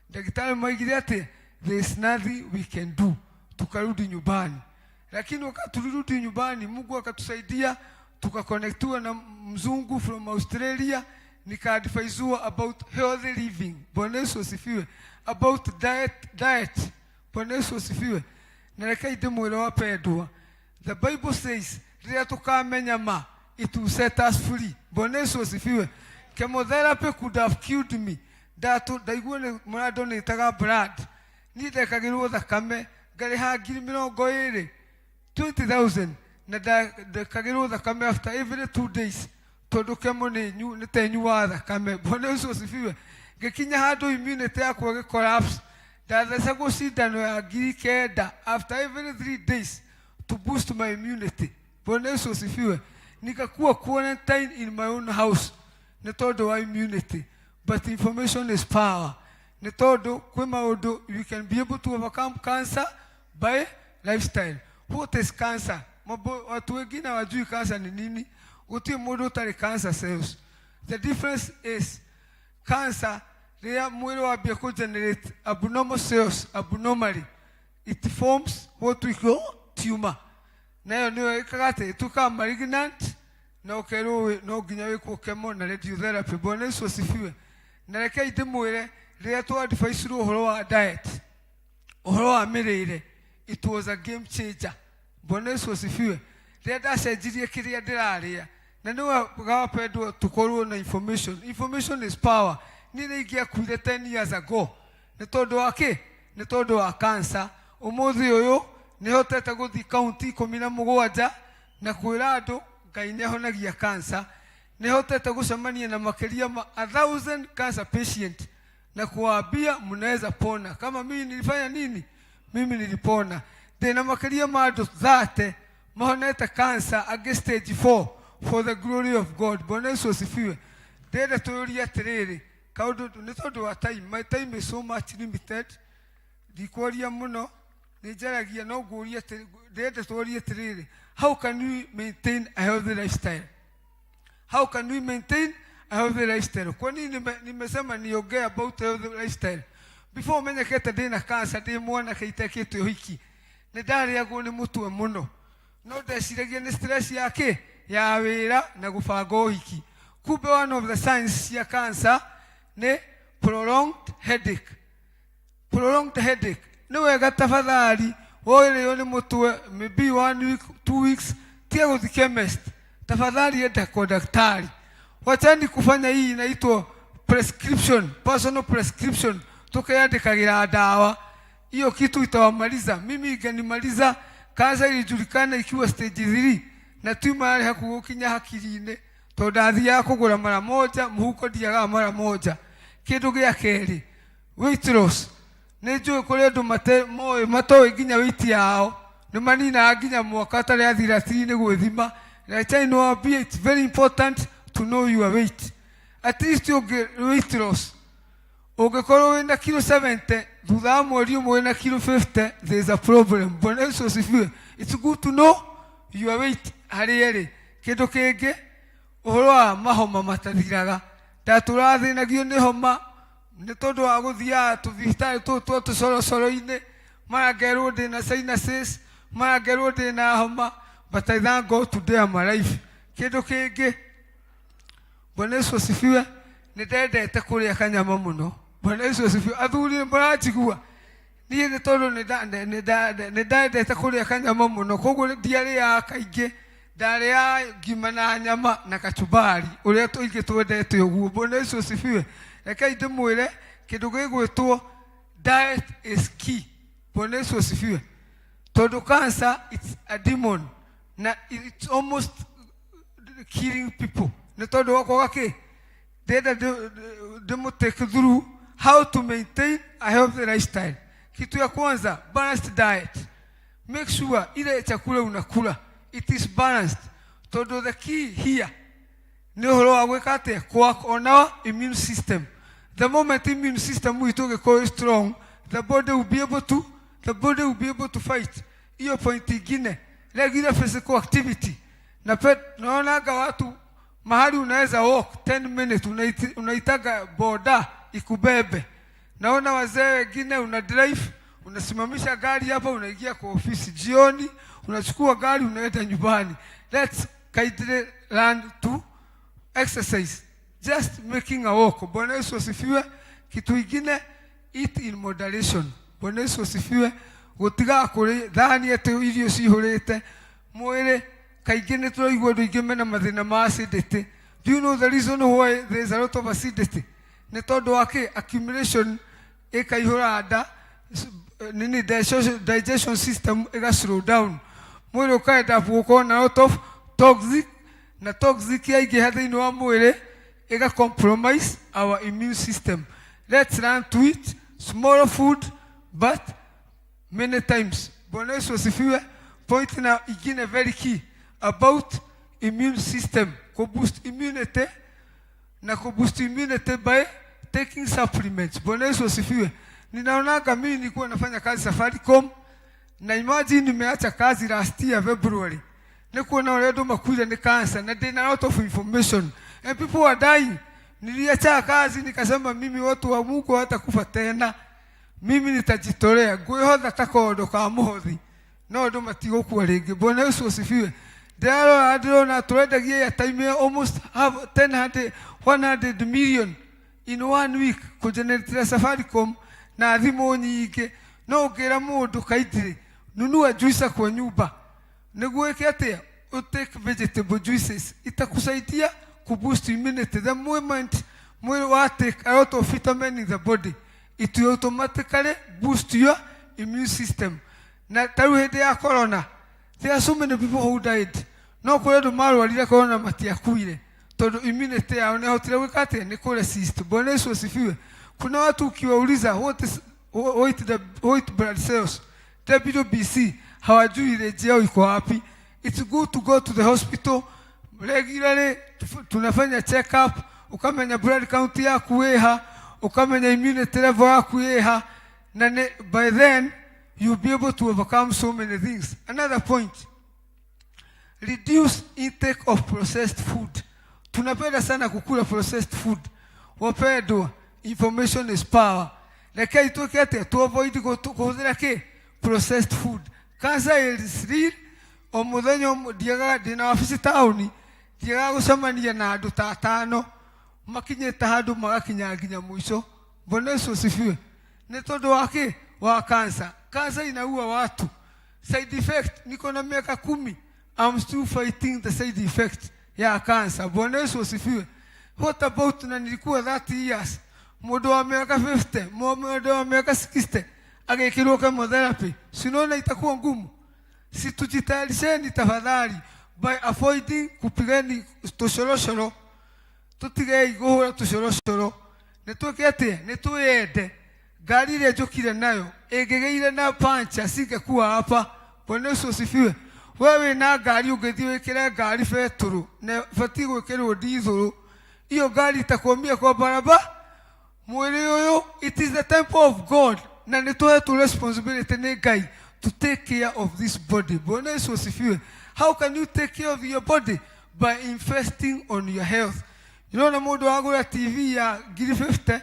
Daktari maigire atĩ there is nothing we can do. Tukarudi nyumbani, lakini wakati tulirudi nyumbani Mungu akatusaidia tukaconnectiwa na mzungu from Australia, nikaadviseiwa about healthy living. Bwana Yesu asifiwe. About diet. Bwana Yesu asifiwe. Na reke ndĩmwĩre wapendwa, the Bible says rĩrĩa tũkamenya ma it will set us free. Bwana Yesu asifiwe. Chemotherapy could have killed me. Ndaigua nĩ mũrandonĩtaga blood, niĩ ndekagĩrwo thakame ngariha ngiri 20,000 na ndekagĩrwo thakame after every 2 days tondũ kemo nĩ tenyuaga thakame. Bwana Yesu asifiwe. Ngĩkinya handũ immunity yakwa ĩgĩcollapse, ndathecagwo cindano ya 9,000 after every 3 days to boost my immunity. Bwana Yesu asifiwe. Nikakuwa quarantine in my own house nĩ tondũ wa immunity. But information is power. Nĩ tondũ kwĩ maũndũ you can be able to overcome cancer by lifestyle. What is cancer? Watu wengine hawajui cancer ni nini. Gũtirĩ mũndũ ũtarĩ cancer cells. The difference is cancer rĩrĩa mwĩrĩ wambia kũ-generate abnormal cells abnormally, it forms what we call tumor. Nayo nĩyo ĩkaga atĩ ĩtuĩkaga malignant na ũkerwo no nginya wĩkwo chemo na radiotherapy. Bwana Yesu asifiwe. Na reke ndĩmwĩre rĩrĩa twadviceirwo ũhoro wa diet, ũhoro wa mĩrĩire, it was a game changer. Bwana Yesu asifiwe. Rĩrĩa ndacenjirie kĩrĩa ndĩrarĩa na nĩ wapendwo tũkorwo na information. Information is power. Niĩ nĩ ingĩakuire 10 years ago nĩ tondũ wa kĩ? Nĩ tondũ wa cancer. Ũmũthĩ ũyũ nĩhotete gũthiĩ kaunti 17 na kwĩra andũ Ngai nĩahonagia cancer. Nĩhotete gũcemania na makĩria ma 1,000 cancer patient na kuambia mnaweza pona. Kama mimi nilifanya nini? Mimi nilipona. Ndĩna makĩria ma andũ 30 mahonete cancer against stage 4 for the glory of God. Bwana Yesu asifiwe. Ndĩrenda tũũrie atĩrĩrĩ, kaũndũ nĩ tondũ wa time, my time is so much limited, ndikũria mũno nĩnjaragia no ngũria ndĩrenda tũũrie atĩrĩrĩ, how can we maintain a healthy lifestyle? How can we maintain a healthy lifestyle? Kwa nini nimesema niongee about healthy lifestyle? Before menyekete ndĩna cancer ndĩ mwana kĩitekĩte ũhiki nĩ ndarĩagwo nĩ mũtwe mũno, no ndeciragia nĩ stress yake ya wĩra na gũbanga ũhiki. Kumbe one of the signs ya cancer nĩ prolonged headache. Prolonged headache nĩ wega tafadhali woĩrĩo nĩ mũtwe maybe 1 week 2 weeks tia gũthiĩ chemist, tafadhali enda kwa daktari. Wachani kufanya hii inaitwa prescription, personal prescription, tukaandikagĩra ndawa. Hiyo kitu itawamaliza. Mimi ingenimaliza. Kansa ilijulikana ikiwa stage 3 na tumor yari hakugukinya hakiri-inĩ tondũ ndathiaga kũgũra mara moja, mũhuko ndiaga mara moja. Kĩndũ gĩa kerĩ, weight loss. Nĩ njũĩ kũrĩ andũ matoĩ nginya weight yao, nĩ maninaga nginya mwaka atarĩ athira 3 nĩ gwĩthima. Like I know it's very important to know your weight. At least you get weight loss. Ũngĩkorwo wĩna kilo 70 thutha wa mweri ũmwe wĩna kilo 50, there is a problem. Bwana Yesu asifiwe. It's good to know your weight harĩ ĩrĩ. Kĩndũ kĩngĩ, ũhoro wa mahoma matathiraga. Ndatũrathĩnagio nĩ homa nĩ tondũ wa gũthiaga tũthibitarĩ tũtũ tũcorocoro-inĩ, mara ngerwo ndĩna sinuses, mara ngerwo ndĩna homa. But I thank God today I'm alive. Kindu kingi Bwana Yesu asifiwe nindendete kuria kanyama muno Bwana Yesu asifiwe athuri mbarajigua niĩ nĩ tondũ nĩndendete kũrĩa kanyama mũno koguo ndiarĩaga kaingĩ ndarĩa ngima na nyama na kachumbari ũrĩa tũingĩ twendete ũguo Bwana Yesu asifiwe rekei ndĩmwĩre kĩndũ gĩgwĩtwo diet is key Bwana Yesu asifiwe tondũ cancer it's a demon na it's almost killing people nĩ tondũ wakwaga kĩ ndĩenda ndĩmũtake through how to maintain a healthy lifestyle. Kitu ya kwanza, balanced diet. Make sure ile chakula unakula it is balanced. Todo the key here ni uhoro wa gweka atia on our immune system. The moment immune system wito giko strong, the body will be able to fight. Hiyo point ingine, regular physical activity. Na naonaga watu mahali unaweza walk 10 minutes unaitaga boda ikubebe. Naona wazee wengine una drive, unasimamisha gari hapa unaingia kwa ofisi jioni, unachukua gari unaenda nyumbani. Let's kindly learn to exercise. Just making a walk. Bwana Yesu asifiwe. Kitu kingine, eat in moderation. Bwana Yesu asifiwe. Gutiga kuri thani ate irio cihurite mwire kaingĩ nĩ tũraigua andũ aingĩ mena mathĩna ma acidity. Do you know the reason why there is a lot of acidity? Nĩ tondũ wa accumulation ikaihũra nda nini digestion system ika slow down mwĩrĩ ũkaenda gũkorwo na lot of toxic yaingĩha thĩinĩ wa mwĩrĩ ika compromise our immune system. Let's learn to eat small food but many times. Bwana Yesu asifiwe. Point na ingine very key about immune system, boost immunity na boost immunity by taking supplements. Bwana Yesu asifiwe. Ninaonaga mimi nilikuwa nafanya kazi Safaricom na imagine nimeacha kazi last year February. Nikuona wale ndo makuja ni cancer na there a lot of information and people are dying. Niliacha kazi nikasema mimi watu wa Mungu hawatakufa tena. Mimi nitajitolea. Ngwĩhotha ta kondo ka mũhothi. No ndo matigũkua rĩngĩ. Bwana Yesu asifiwe. Ndĩrona tũrendagia ya time almost have 100 million in 1 week kujenerate Safaricom na thimũ nyingĩ. No ngĩra mũndũ kaitire nunua juice kwa nyumba. Nĩguo ĩke atĩa take vegetable juices itakusaidia kuboost immunity. The moment mwĩrĩ wa take a lot of vitamin in the body, it will automatically boost your immune system. Na taru hĩndĩ ya corona, there are so many people who died. No kũrĩ andũ marwarire corona matiakuire tondũ immunity yao nĩhotire gwĩka atĩa nĩ kũresist. Bwana Yesu asifiwe. Kuna watu ukiwauliza white blood cells WBC hawajui rejea yao iko wapi. It's good to go to the hospital regularly. Tunafanya check up, ukamenya blood count yaku iha, ukamenya immunity level yaku iha, na by then you'll be able to overcome so many things. Another point, reduce intake of processed food. Tunapenda sana kukula processed food. Wapendwa, information is power. Lekei tuweke ate to avoid kuhũthĩra kĩ processed food. Cancer is real. O mũthenya ndiaga ndina wabici taũni ndiaga gũcemania na andũ ta 5 makinyĩte handũ magakinya nginya mũico. Bwana Yesu asifiwe. Nĩ tondũ wa kĩ wa cancer. Cancer inaua watu. Side effect niko na miaka 10. I'm still fighting the side effect ya cancer. Bwana Yesu asifiwe. What about na nilikuwa 30 years. Mũndũ wa miaka 50, mũndũ wa miaka 60 agekĩrwo chemotherapy. Sinaona itakuwa ngumu. Si tujitayarisheni tafadhali by avoiding kupigani tushoroshoro. Tutigei guhura tushoroshoro. Nĩtwĩke atĩa nĩtwĩende gari ile njokire nayo ĩngĩgeire na pancha singekuwa hapa. Bwana Yesu asifiwe. Wewe na gari ũngĩthiĩ wĩkĩre gari betũrũ na bati gwĩkĩrwo diesel, hiyo gari itakwamia kwa barabara. Mwili yoyo, it is the temple of God. Na nĩtũhetwo responsibility nĩ Ngai to take care of this body. Bwana Yesu asifiwe. How can you take care of your body? By investing on your health. You know, na mũndũ wagũra TV ya 50,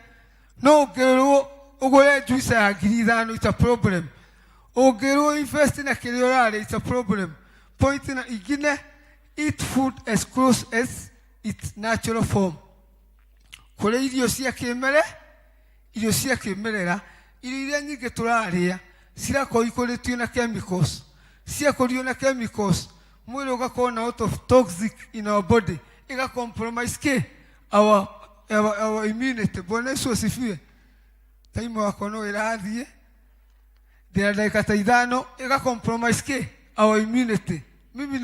no ũngĩrwo ũgũre juice ya 5,000, it's a problem. Ũngĩrwo invest na kĩrĩa ũrarĩ, it's a problem. Point na ingine, eat food as close as its natural form. Kore irio cia kimere, irio cia kimerera, irio nyingi turaria, cirako ikoretio na chemicals. Ciakorio na chemicals, mwili ugakorwo na out of toxic in our body. Iga compromise our immunity. Bwana Yesu asifiwe. Time wako no irathie. Ndira dakika ta 5 iga compromise our immunity. Mimi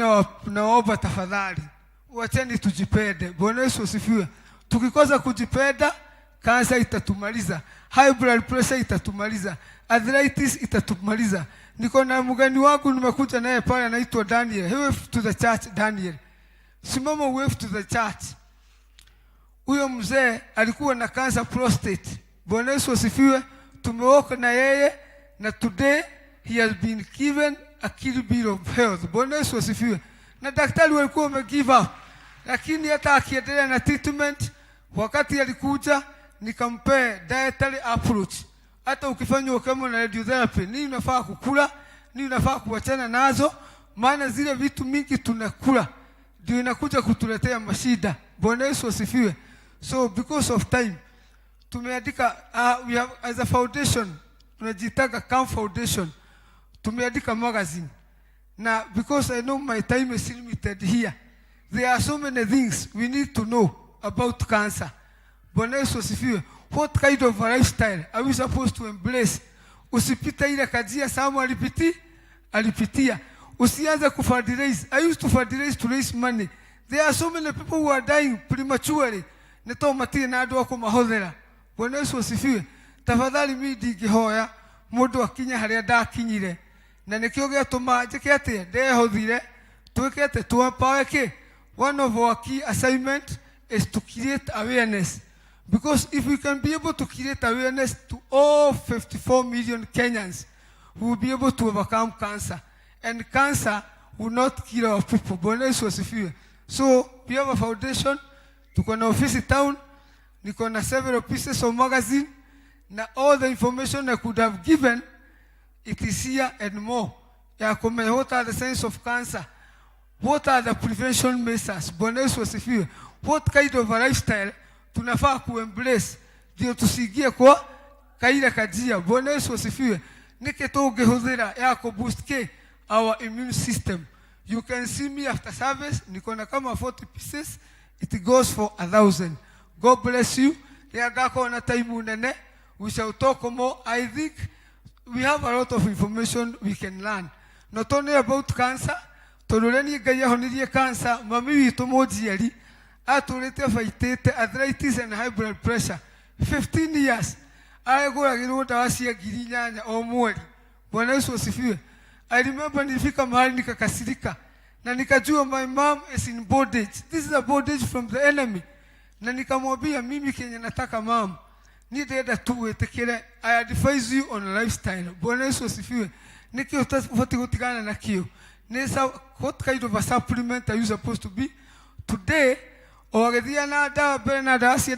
naomba tafadhali wacheni tujipende. Bwana Yesu asifiwe. Tukikosa kujipenda, kansa itatumaliza, high blood pressure itatumaliza, arthritis itatumaliza. Niko na mgeni wangu nimekuja naye pale anaitwa Daniel. Wave to the church Daniel. Simama wave to the church. Huyo mzee alikuwa na cancer prostate. Bwana Yesu asifiwe. Tumeoka na yeye na today he has been given a kill bill of health. Bwana Yesu asifiwe. Na daktari walikuwa wame-give up. Lakini hata akiendelea na treatment, wakati alikuja nikampe dietary approach. Hata ukifanya kama na radiotherapy, nini unafaa kukula, nini unafaa kuachana nazo, maana zile vitu mingi tunakula ndio inakuja kutuletea mashida. Bwana Yesu asifiwe. So because of time tumeandika we have as a foundation tunajitaka Camp Foundation, tumeandika magazine. Na because I know my time is limited here, there are so many things we need to know about cancer. Bwana Yesu asifiwe. What kind of a lifestyle are we supposed to embrace? Usipita ile kajia Samu alipitia. Usianze kufundraise. I used to fundraise to raise money. There are so many people who are dying prematurely. Neto matie na adu wako mahodhera. Bwana Yesu asifiwe. Tafadhali mimi ndigihoya mundu akinya haria ndakinyire. Na nikio giatuma njike atia ndehothire twikete tuapaweke. One of our key assignment is to create awareness. Because if we can be able to create awareness to all 54 million Kenyans, we will be able to overcome cancer. And cancer will not kill our people. Bwana Yesu asifiwe. So we have a foundation. Tuko na office town. Niko na several pieces of magazine. Na all the information I could have given, it is here and more. What are the signs of cancer? What are the prevention measures? Bwana Yesu asifiwe. What kind of a lifestyle tunafaa kuembrace ndio tusigie kwa kaida kajia. Bwana Yesu asifiwe. Nike tungehudhira yako boost our immune system. You can see me after service, niko na kama 40 pieces, it goes for 1,000. God bless you. Gako na time nene, we shall talk more. I think we have a lot of information we can learn. Not only about cancer, tololeni gaya honirie cancer, mami witu mojieri, atulete faitete arthritis and high blood pressure. 15 years. Ayagoragirwo dawa cia ngirinyanya o mweri. Bwana Yesu asifiwe. I remember nilifika mahali nikakasirika na nikajua my mom is in bondage. This is a bondage from the enemy. Na nikamwambia mimi Kenya nataka mom nitaenda tu wetekele. I advise you on lifestyle. Bwana Yesu asifiwe. Niki utafoti kutigana na kio. Nesa what kind of a supplement are you supposed to be? Today ogethia na dawa bere na dawa cia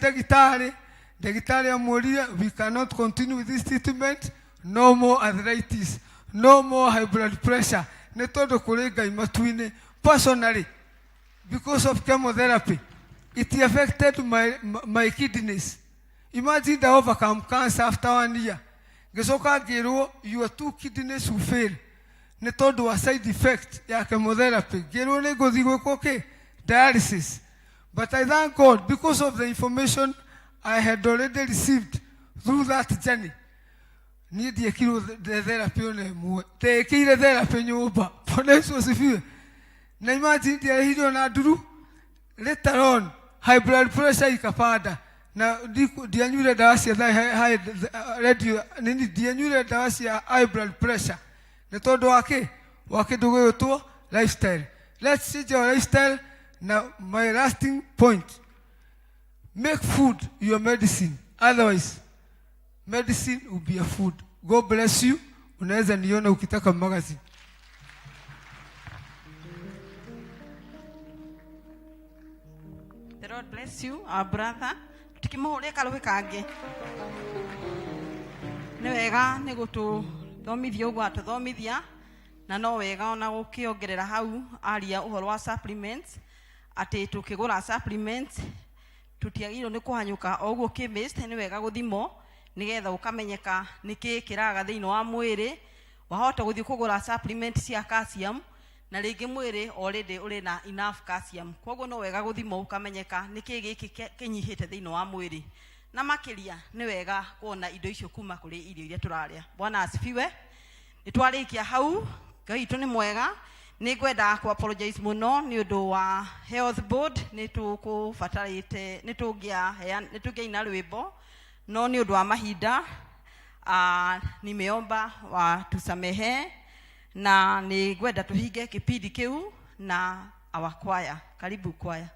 Daktari amuria, we cannot continue with this treatment. No more arthritis. No more high blood pressure. Netodo kulega imatuine. Personally, because of chemotherapy, it affected my kidneys. Imagine the overcome cancer after 1 year. Gesoka gero, your 2 kidneys will fail. Netodo a side effect ya chemotherapy. Gero ne gozigo koke dialysis. But I thank God because of the information I had already received through that journey. Need the kilo the therapy on the kilo therapy nyumba. Bwana Yesu asifiwe. Na imagine the hiyo na duru. Later on, high blood pressure ikapanda. Na dianyure dawa cia high radio nini dianyure dawa cia high blood pressure. Na todo wake dogo to lifestyle. Let's change our lifestyle. Now my lasting point. Make food your medicine. Otherwise, medicine will be a food. God bless you. Unaweza niona ukitaka magazine. The Lord bless you, our brother. Tukimuhuria kalwe kage. Ni wega ni gututhomithia uguo atuthomithia na no wega ona gukiongerera hau aria uhoro wa supplements ati tukigura supplements tutiagirwo ni kuhanyuka oguo chemist ni wega guthimo nigetha ukamenyeka niki kiraga thiini wa mwiri wahota guthii kugura supplement cia calcium na ringi mwiri already uri na enough calcium koguo no wega guthimo ukamenyeka niki giki kinyihite thiini wa mwiri na makiria ni wega kuona indo icio kuma kuri irio iria turaria. Bwana asifiwe. Nitwarikia hau Ngai tu ni mwega. Ningwenda ku apologize muno ni undu wa health board nitukubatarite nitugia ina rwimbo no ni undu wa mahinda nimeomba watusamehe na ningwenda tuhinge kipindi kiu na awakwaya. Karibu kwaya.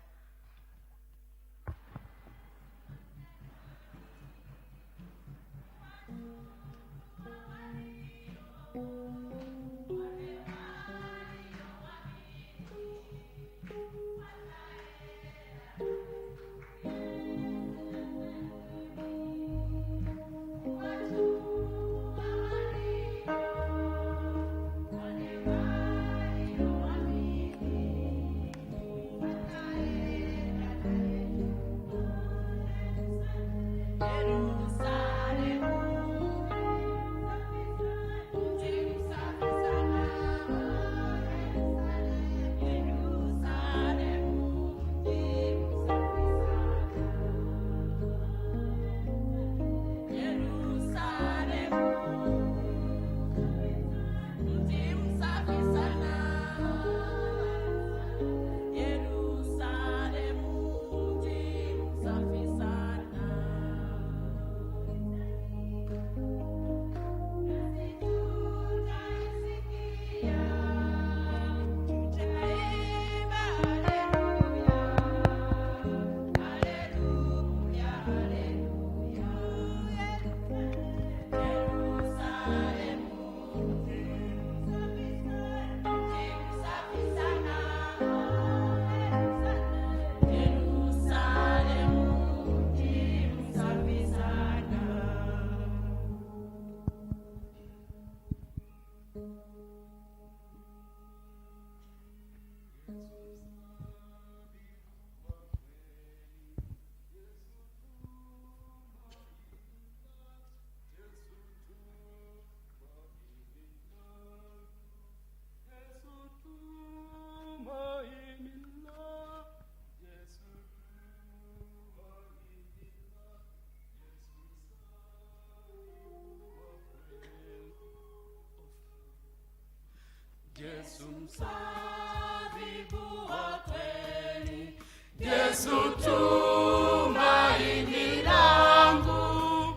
Yesu tumaini langu,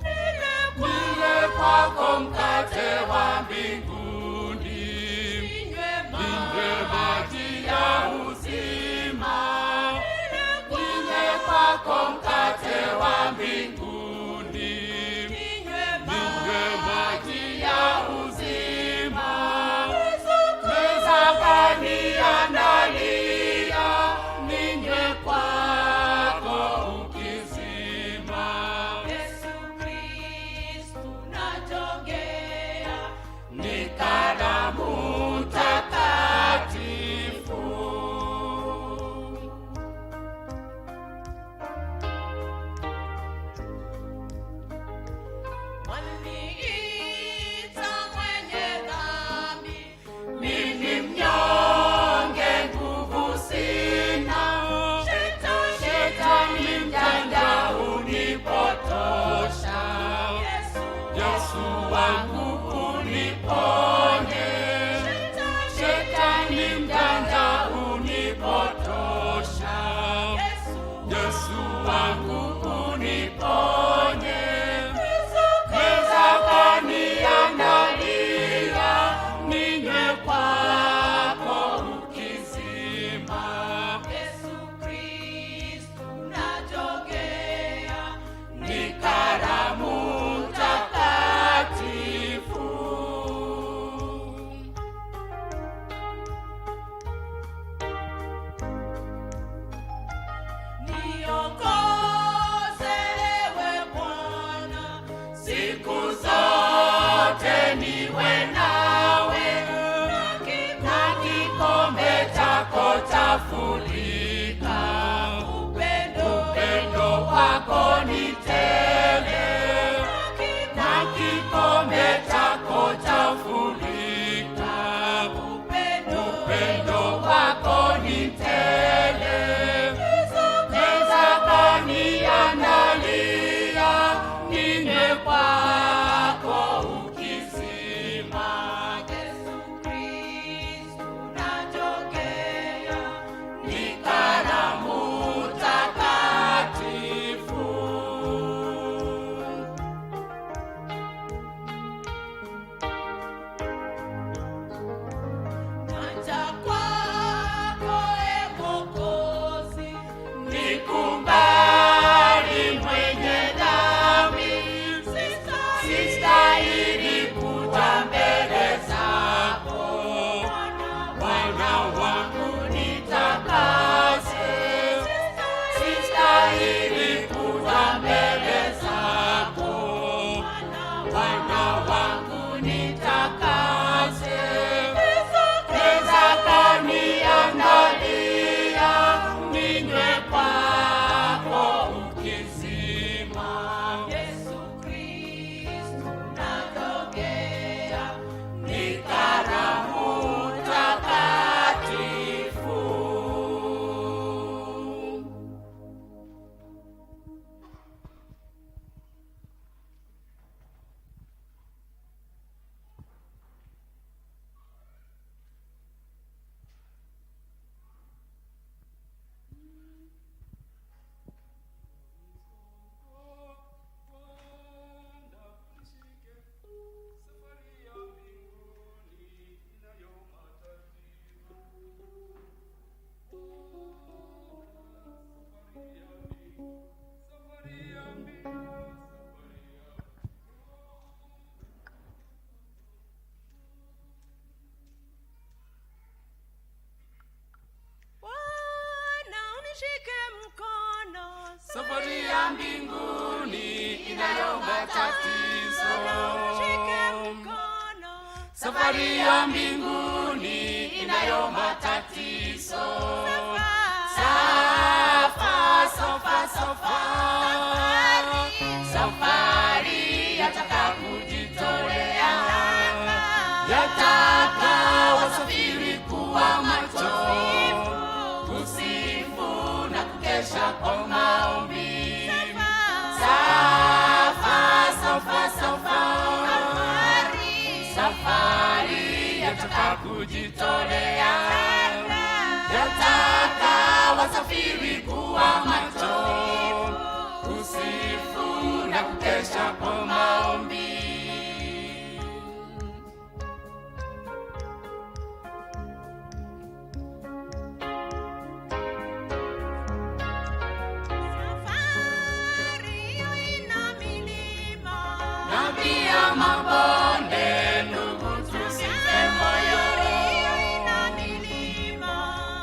nile kwako mkate wa mbinguni, ninywe maji ya uzima, nile kwako mkate wa mbinguni, ninywe maji ya uzima, meza kaniandalia, ninywe kwako yafurika, upendo wako ni tele, na kikombe chako chafurika, upendo wako ni tele, mezani analia, ninywe kwako ukizima. Yesu Kristu najogea, ni karamu takatifu. Naja kwako e Mwokozi, nikubali mwenye dhambi, sistahili kuja mbele zako. Bwana wangu nitakase, sistahili kuja mbele zako. Bwana wangu nitakase, mezani analia, ninywe kwako ukizima. Yesu Kristu najogea, ni karamu takatifu. Bwana unishike mkono, Safari ya mbinguni inayo matatizo. unishike mkono, Safari ya mbinguni inayo matatizo. Safari yataka kujitolea, yataka wasafiri kuwa macho, kusifu na kukesha kwa maombi. Safari yataka kujitolea, yataka wasafiri kuwa macho, kusifu na kukesha kwa maombi. safari hiyo ina milima, Na pia mabonde, ndugu tusife moyo. ina milima,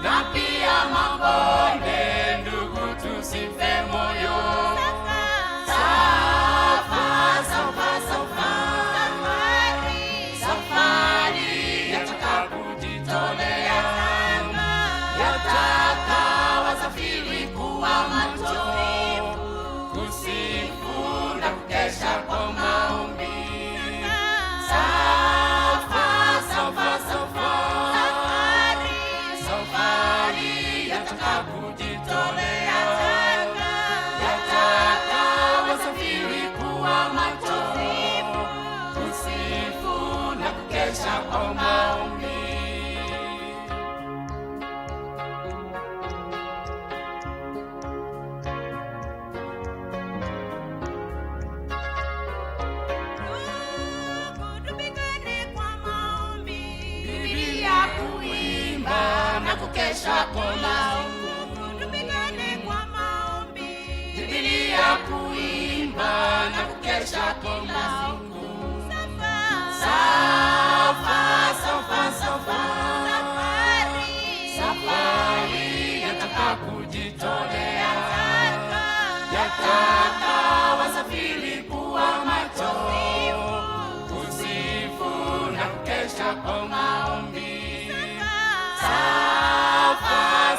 Na pia mabonde, ndugu tusife moyo. Safari yataka kujitolea, yataka wasafiri kuwa macho, kusifu na kukesha kwa maombi. Safari yataka kujitolea, yataka wasafiri kuwa macho, kusifu na kukesha kwa maombi. ndugu tupigane kwa maombi, Biblia kuimba na kukesha kwa maombi. tupigane kwa maombi, Biblia kuimba na kukesha kwa maombi. Safari yataka kujitolea, yataka wasafiri kuwa macho, kusifu na kukesha kwa maombi. Safari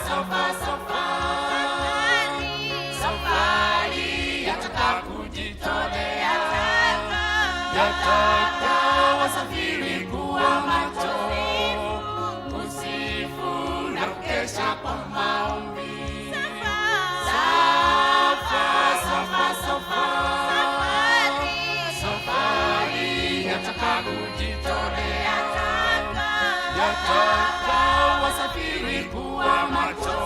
yataka wasafiri kuwa macho,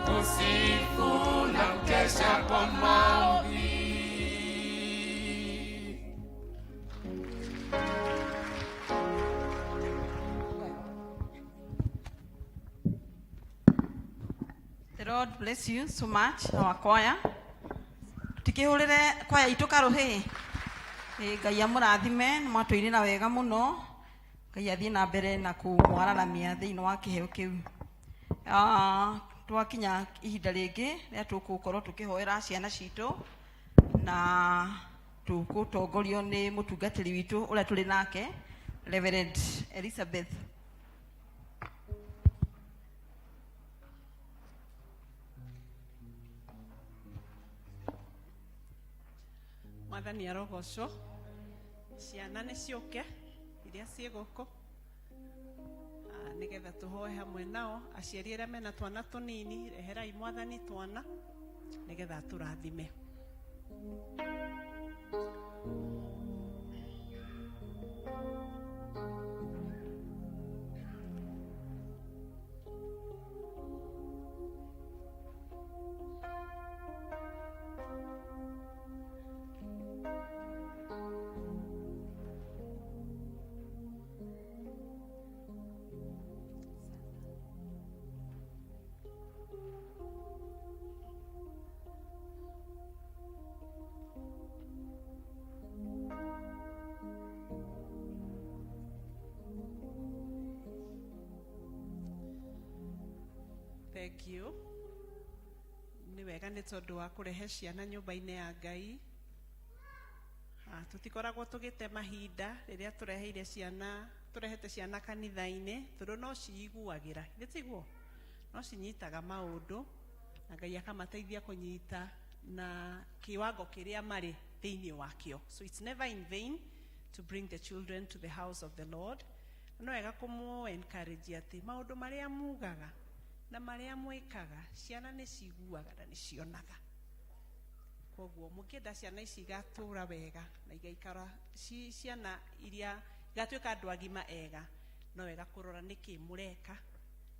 kusifu na kukesha kwa maombi. The Lord bless you so much, our choir. Tukihurire kwaya itu karuhi. Ngai amurathime, mwatwirira wega muno. Ngai athie na mbere na kumwararamia thiini wa kiheo kiu. Twakinya ihinda ringi ria tugukorwo tukihoera ciana citu na tugutongorio ni mutungatiri witu uria turi nake, Reverend Elizabeth. Mwathani arogocwo, ciana nĩ ciũke iria ciĩ gũkũ nĩgetha tũhoe hamwe nao. Aciari arĩa mena twana tũnini, reherai Mwathani twana nĩgetha tũrathime. Thank you. Ni wega nĩ tondũ wa kũrehe ciana nyũmba-inĩ ya Ngai. Tutikoragwo tũgĩte mahinda rĩrĩa tũrehete ciana kanitha-inĩ, tondũ no ciiguagĩra. Nĩtiguo? No cinyitaga maũndũ na Ngai akamateithia kũnyita na kiwango kĩrĩa marĩ thĩinĩ wakĩo. So it's never in vain to bring the children to the house of the Lord. No wega kũmũ encourage atĩ maũndũ marĩa mugaga na maria mwikaga ciana nĩ ciguaga na nĩ cionaga. Koguo mũkĩenda ciana ici igatura wega na igaikara ciana iria igatuĩka andũ agima ega, no wega kũrora nĩkĩ mũreka,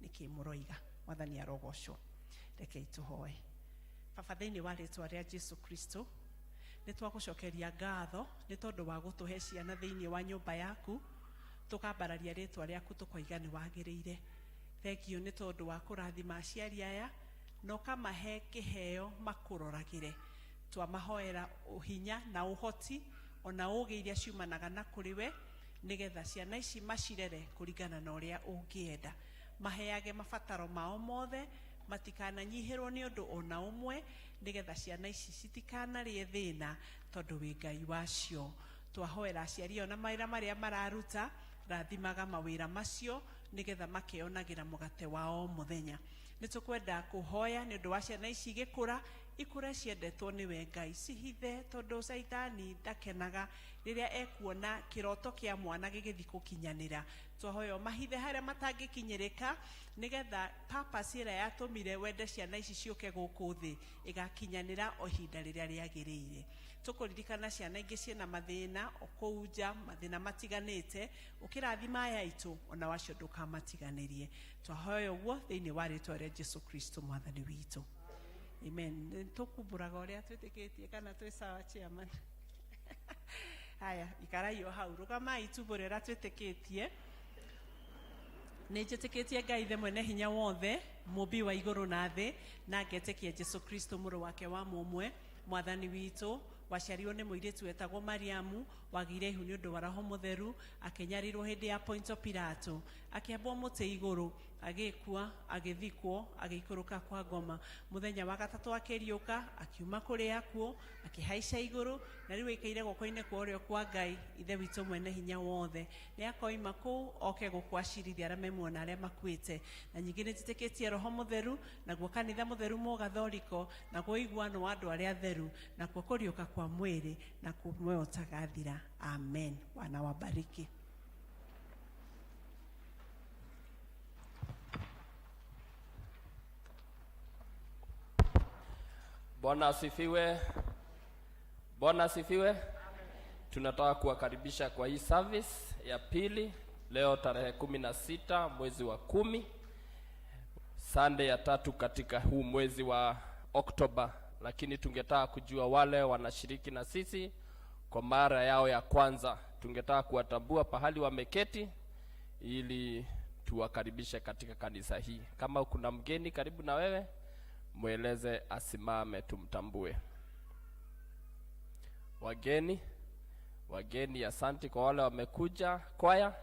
nĩkĩ mũroiga. Mwathani arogocwo. Rekei tũhoe. Baba, thĩinĩ wa rĩĩtwa rĩa Jesu Kristo, nĩ twagũcokeria ngatho nĩ tondũ wa gũtũhe ciana thĩinĩ wa nyũmba yaku, tũkambararia rĩĩtwa rĩaku tũkoiga nĩ wagĩrĩire. Thank you nĩ tondũ wa kũrathima aciari aya na ũkamahe kĩheo makũroragĩre. Twamahoera ũhinya na ũhoti ona ũũgĩ iria ciumanaga na kũrĩ we, nĩgetha ciana ici macirere kũringana na ũrĩa ũngĩenda. Maheage mabataro mao mothe, matikananyihĩrwo nĩ ũndũ ona ũmwe, nĩgetha ciana ici citikanarĩe thĩna tondũ wĩ Ngai wacio. Twahoera aciari ona mawĩra marĩa mararuta, rathimaga mawĩra macio nĩgetha makĩonagĩra mũgate wao mũthenya. Nĩ tũkwenda kũhoya nĩ ũndũ wa ciana ici igĩkũra, ikũre ciendetwo nĩwe Ngai. Cihithe tondũ Saitani ndakenaga rĩrĩa ekuona kĩroto kĩa mwana gĩgĩthiĩ gũkinyanĩra. Twahoya mahithe harĩa matangĩkinyĩrĩka, nĩgetha purpose ĩrĩa yatũmire wende ciana ici ciũke gũkũ thĩ ĩgakinyanĩra o ihinda rĩrĩa rĩagĩrĩire. Tũkũririkana ciana ingĩ ciĩna mathĩna okũu nja, mathĩna matiganĩte, ũkĩrathima aya aitũ ona wacio ndũkamatiganĩrie. Twahoya ũguo thĩinĩ wa rĩĩtwa rĩa Jesu Kristo Mwathani witũ. Amen. Tũkumbũraga ũrĩa twĩtĩkĩtie kana twĩ sawa chairman? Haya, ikarai o hau, rũgamai tumbũrĩra twĩtĩkĩtie. Nĩ njĩtĩkĩtie Ngai ithe mwene hinya wothe, mũmbi wa igũrũ na thĩ, na ngetĩkia Jesu Kristo mũrũ wake wa mũmwe, Mwathani witũ, waciarirwo nĩ mũirĩtu wetagwo Mariamu, wagĩire ihu nĩ ũndũ wa Roho Mũtheru, akĩnyarirwo hĩndĩ ya Ponto Pilato, akĩambwo mũtĩ igũrũ, agĩkua, agĩthikwo, agĩikũrũka kwa ngoma. Mũthenya wa gatatũ akĩriũka, akiuma kũrĩ akuo, akĩhaica igũrũ, na rĩu aikaire guoko-inĩ kwa ũrĩo kwa Ngai ithe witũ mwene hinya wothe. Nĩ akoima kũu oke gũkwacirithia arĩa memuona arĩa makuĩte. Na ningĩ nĩ njĩtĩkĩtie Roho Mũtheru, naguo kanitha mũtheru mũgathoriko, naguo iguano wa andũ arĩa atheru, nakuo kũriũka kwa mwĩrĩ, na kumwe ũtagathira. Amen. Bwana wabariki. Bwana asifiwe. Bwana asifiwe. Tunataka kuwakaribisha kwa hii service ya pili Leo tarehe 16 mwezi wa 10, Sunday ya 3 katika huu mwezi wa Oktoba. Lakini tungetaka kujua wale wanashiriki na sisi kwa mara yao ya kwanza. Tungetaka kuwatambua pahali wameketi ili tuwakaribishe katika kanisa hii. Kama kuna mgeni karibu na wewe, mueleze asimame tumtambue. Wageni, asante kwa wale wamekuja. Kwaya,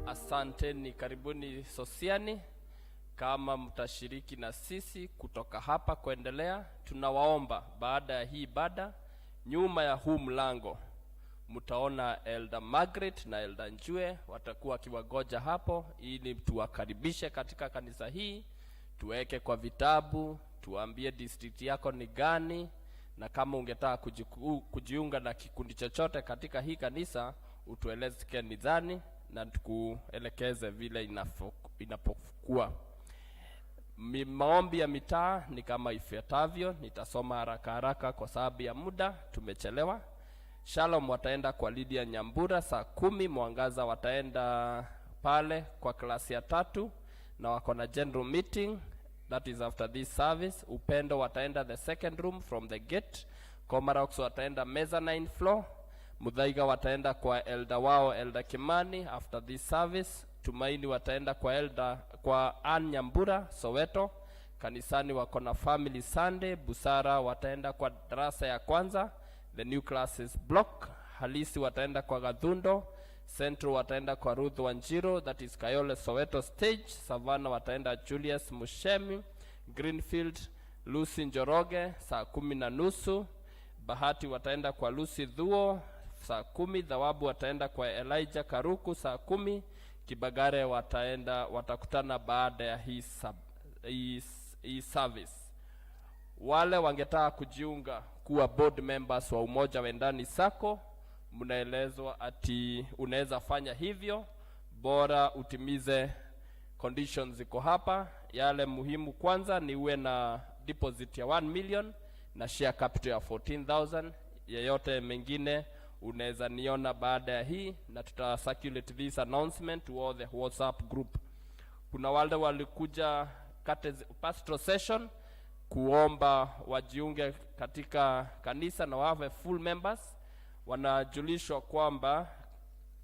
asanteni, karibuni sosiani. Kama mtashiriki na sisi kutoka hapa kuendelea, tunawaomba baada ya hii ibada, nyuma ya huu mlango mtaona Elder Margaret na Elder Njue watakuwa kiwagoja hapo, ili tuwakaribishe katika kanisa hii, tuweke kwa vitabu, tuambie district yako ni gani, na kama ungetaka kujiunga na kikundi chochote katika hii kanisa, utueleze ni gani na tukuelekeze vile inapokuwa. Maombi ya mitaa ni kama ifuatavyo. Nitasoma haraka kwa sababu ya muda, tumechelewa. Shalom wataenda kwa Lydia Nyambura saa 10. Mwangaza wataenda pale kwa klasi ya 3 na wako na general meeting, that is after this service. Upendo wataenda the second room from the gate. Komarox wataenda mezzanine floor. Mudhaiga wataenda kwa elder wao Elder Kimani after this service. Tumaini wataenda kwa Ann Nyambura Soweto. Kanisani wako na Family Sunday. Busara wataenda kwa darasa ya kwanza, the new classes block. Halisi wataenda kwa Gadhundo. Central wataenda kwa Ruth Wanjiro, that is Kayole Soweto stage. Savannah wataenda Julius Mushemi. Greenfield Lucy Njoroge saa 10:30. Bahati wataenda kwa Lucy Dhuo saa 10. Dhawabu wataenda kwa Elijah Karuku saa 10. Kibagare watakutana baada ya hii service. Wale wangetaka kujiunga kuwa board members wa Umoja Wendani Sako, mnaelezwa ati unaweza fanya hivyo, bora utimize conditions ziko hapa. Yale muhimu kwanza ni uwe na deposit ya 1 million na share capital ya 14,000. Yeyote mengine unaweza niona baada ya hii, na tuta circulate this announcement to all the WhatsApp group. Kuna wale walikuja pastoral session kuomba wajiunge katika kanisa na wawe full members. Wanajulishwa kwamba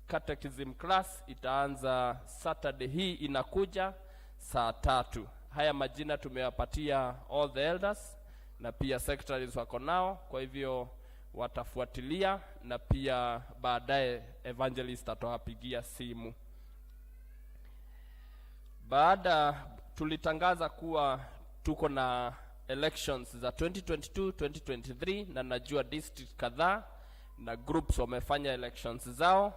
catechism class itaanza Saturday hii inakuja saa 3. Haya majina tumewapatia all the elders na pia secretaries wako nao, kwa hivyo watafuatilia, na pia baadaye evangelist atawapigia simu. Baada tulitangaza kuwa tuko na elections za 2022 2023, na najua district kadhaa na groups wamefanya elections zao.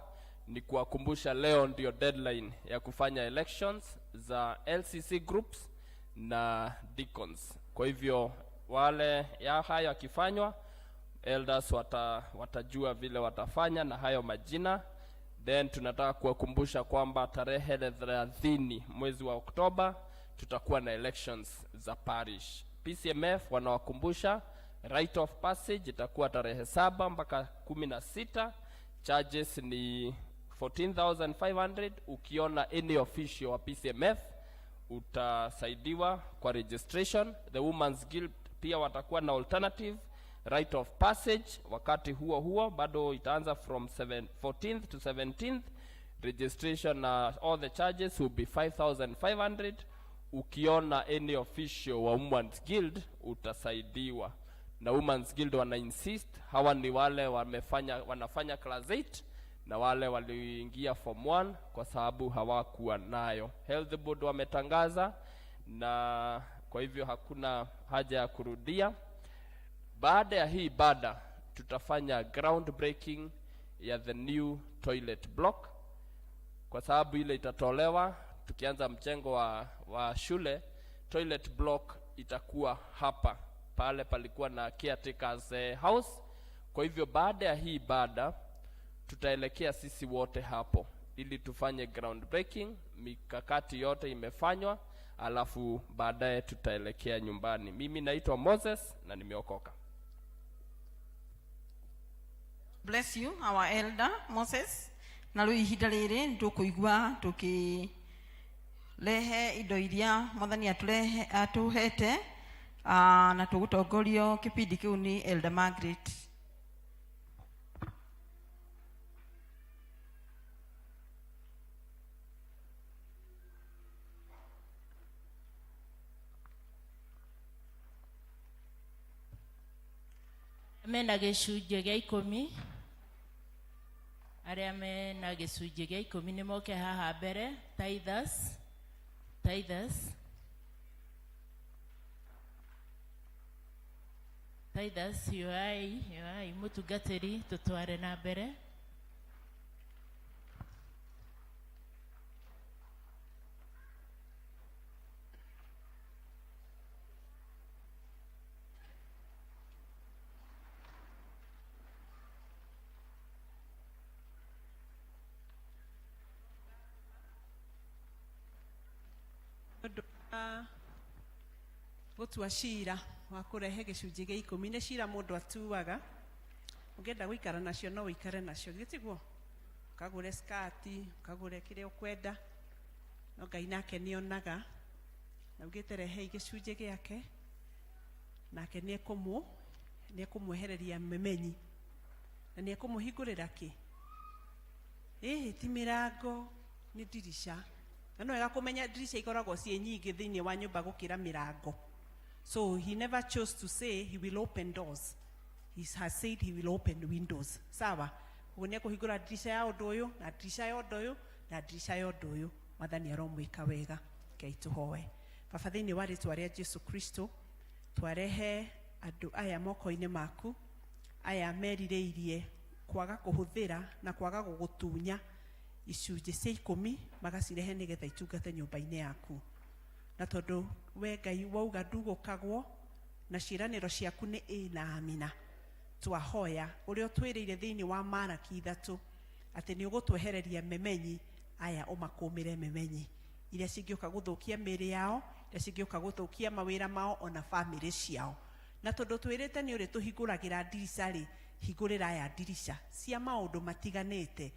Ni kuwakumbusha leo ndio deadline ya kufanya elections za LCC groups na deacons. Kwa hivyo wale hayo yakifanywa, elders watajua vile watafanya na hayo majina. Then tunataka kuwakumbusha kwamba tarehe 30 mwezi wa Oktoba tutakuwa na elections za parish. PCMF wanawakumbusha right of passage itakuwa tarehe 7 mpaka 16. Charges ni 14,500. Ukiona any official wa PCMF utasaidiwa kwa registration. The Women's Guild pia watakuwa na alternative right of passage. Wakati huo bado itaanza from 14th to 17th. Registration all the charges will be 5,500. ukiona any official wa Women's Guild utasaidiwa. Na Women's Guild wana insist hawa ni wale wanafanya class 8 na wale waliingia form 1 kwa sababu hawakuwa nayo. Health Board wametangaza, na kwa hivyo hakuna haja ya kurudia. Baada ya hii ibada tutafanya groundbreaking ya the new toilet block, kwa sababu ile itatolewa tukianza mjengo wa shule. Toilet block itakuwa hapa, pale palikuwa na caretakers house. Kwa hivyo baada ya hii ibada tutaelekea sisi wote hapo ili tufanye groundbreaking. Mikakati yote imefanywa, alafu baadaye tutaelekea nyumbani. Mimi naitwa Moses na nimeokoka. Bless you, our elder Moses. Na rĩu ihinda rĩrĩ tũkũigua tũkĩrehe indo iria Mwathani atũhete, na tũgũtongorio kĩbindi kĩu nĩ Elder Margaret. Mena gĩcunjĩ gĩa 10, arĩa mena gĩcunjĩ gĩa 10 nĩ moke haha mbere. Tithers yoai mũtungatĩri, tũtware na mbere. Gutua cira wa kurehe gĩcunjĩ gĩa 10 nĩ cira mũndũ atuaga. Ũngĩenda gũikara nacio no ũikare nacio, gĩtiguo ukagũre skati, ukagũre kĩrĩa ũkwenda. No Ngai nake nĩonaga na ugĩte rehe gĩcunjĩ gĩake, nake nĩekũmwehereria memenyi na nĩekũmũhingũrĩra kĩ. Ti mĩrango, nĩ dirisha. Na no wega kũmenya dirisha ikoragwo ciĩ nyingĩ thĩinĩ wa nyũmba gũkĩra mĩrango. So he never chose to say he will open doors. He has said he will open windows. Sawa? Kuonia kuhingũra dirisha ya ũndũ ũyũ na dirisha ya ũndũ ũyũ na dirisha ya ũndũ ũyũ. Mwathani aromwĩka wega. Ngai tũhoe. Baba, thĩinĩ wa rĩĩtwa rĩa Jesu Kristo, twarehe andũ aya moko-inĩ maku, aya merirĩirie kwaga kũhũthĩra na kwaga gũgũtunya icunjĩ cia 10 magacirehe nĩgetha itungate nyũmba-inĩ yaku. Na tondũ we Ngai wauga ndugũkagwo na ciĩranĩro ciaku nĩ ĩ na amina, twahoya ũrĩa ũtwĩrĩire thĩinĩ wa Malaki 3 atĩ nĩ ũgũtwehereria memenyi aya, ũmakũmĩre memenyi iria cingĩũka gũthũkia mĩĩrĩ yao, iria cingĩũka gũthũkia mawĩra mao ona bamĩrĩ ciao. Na tondũ twĩrĩte nĩ ũrĩ tũhingũragĩra dirisha rĩ, hingũrĩra aya dirisha cia maũndũ matiganĩte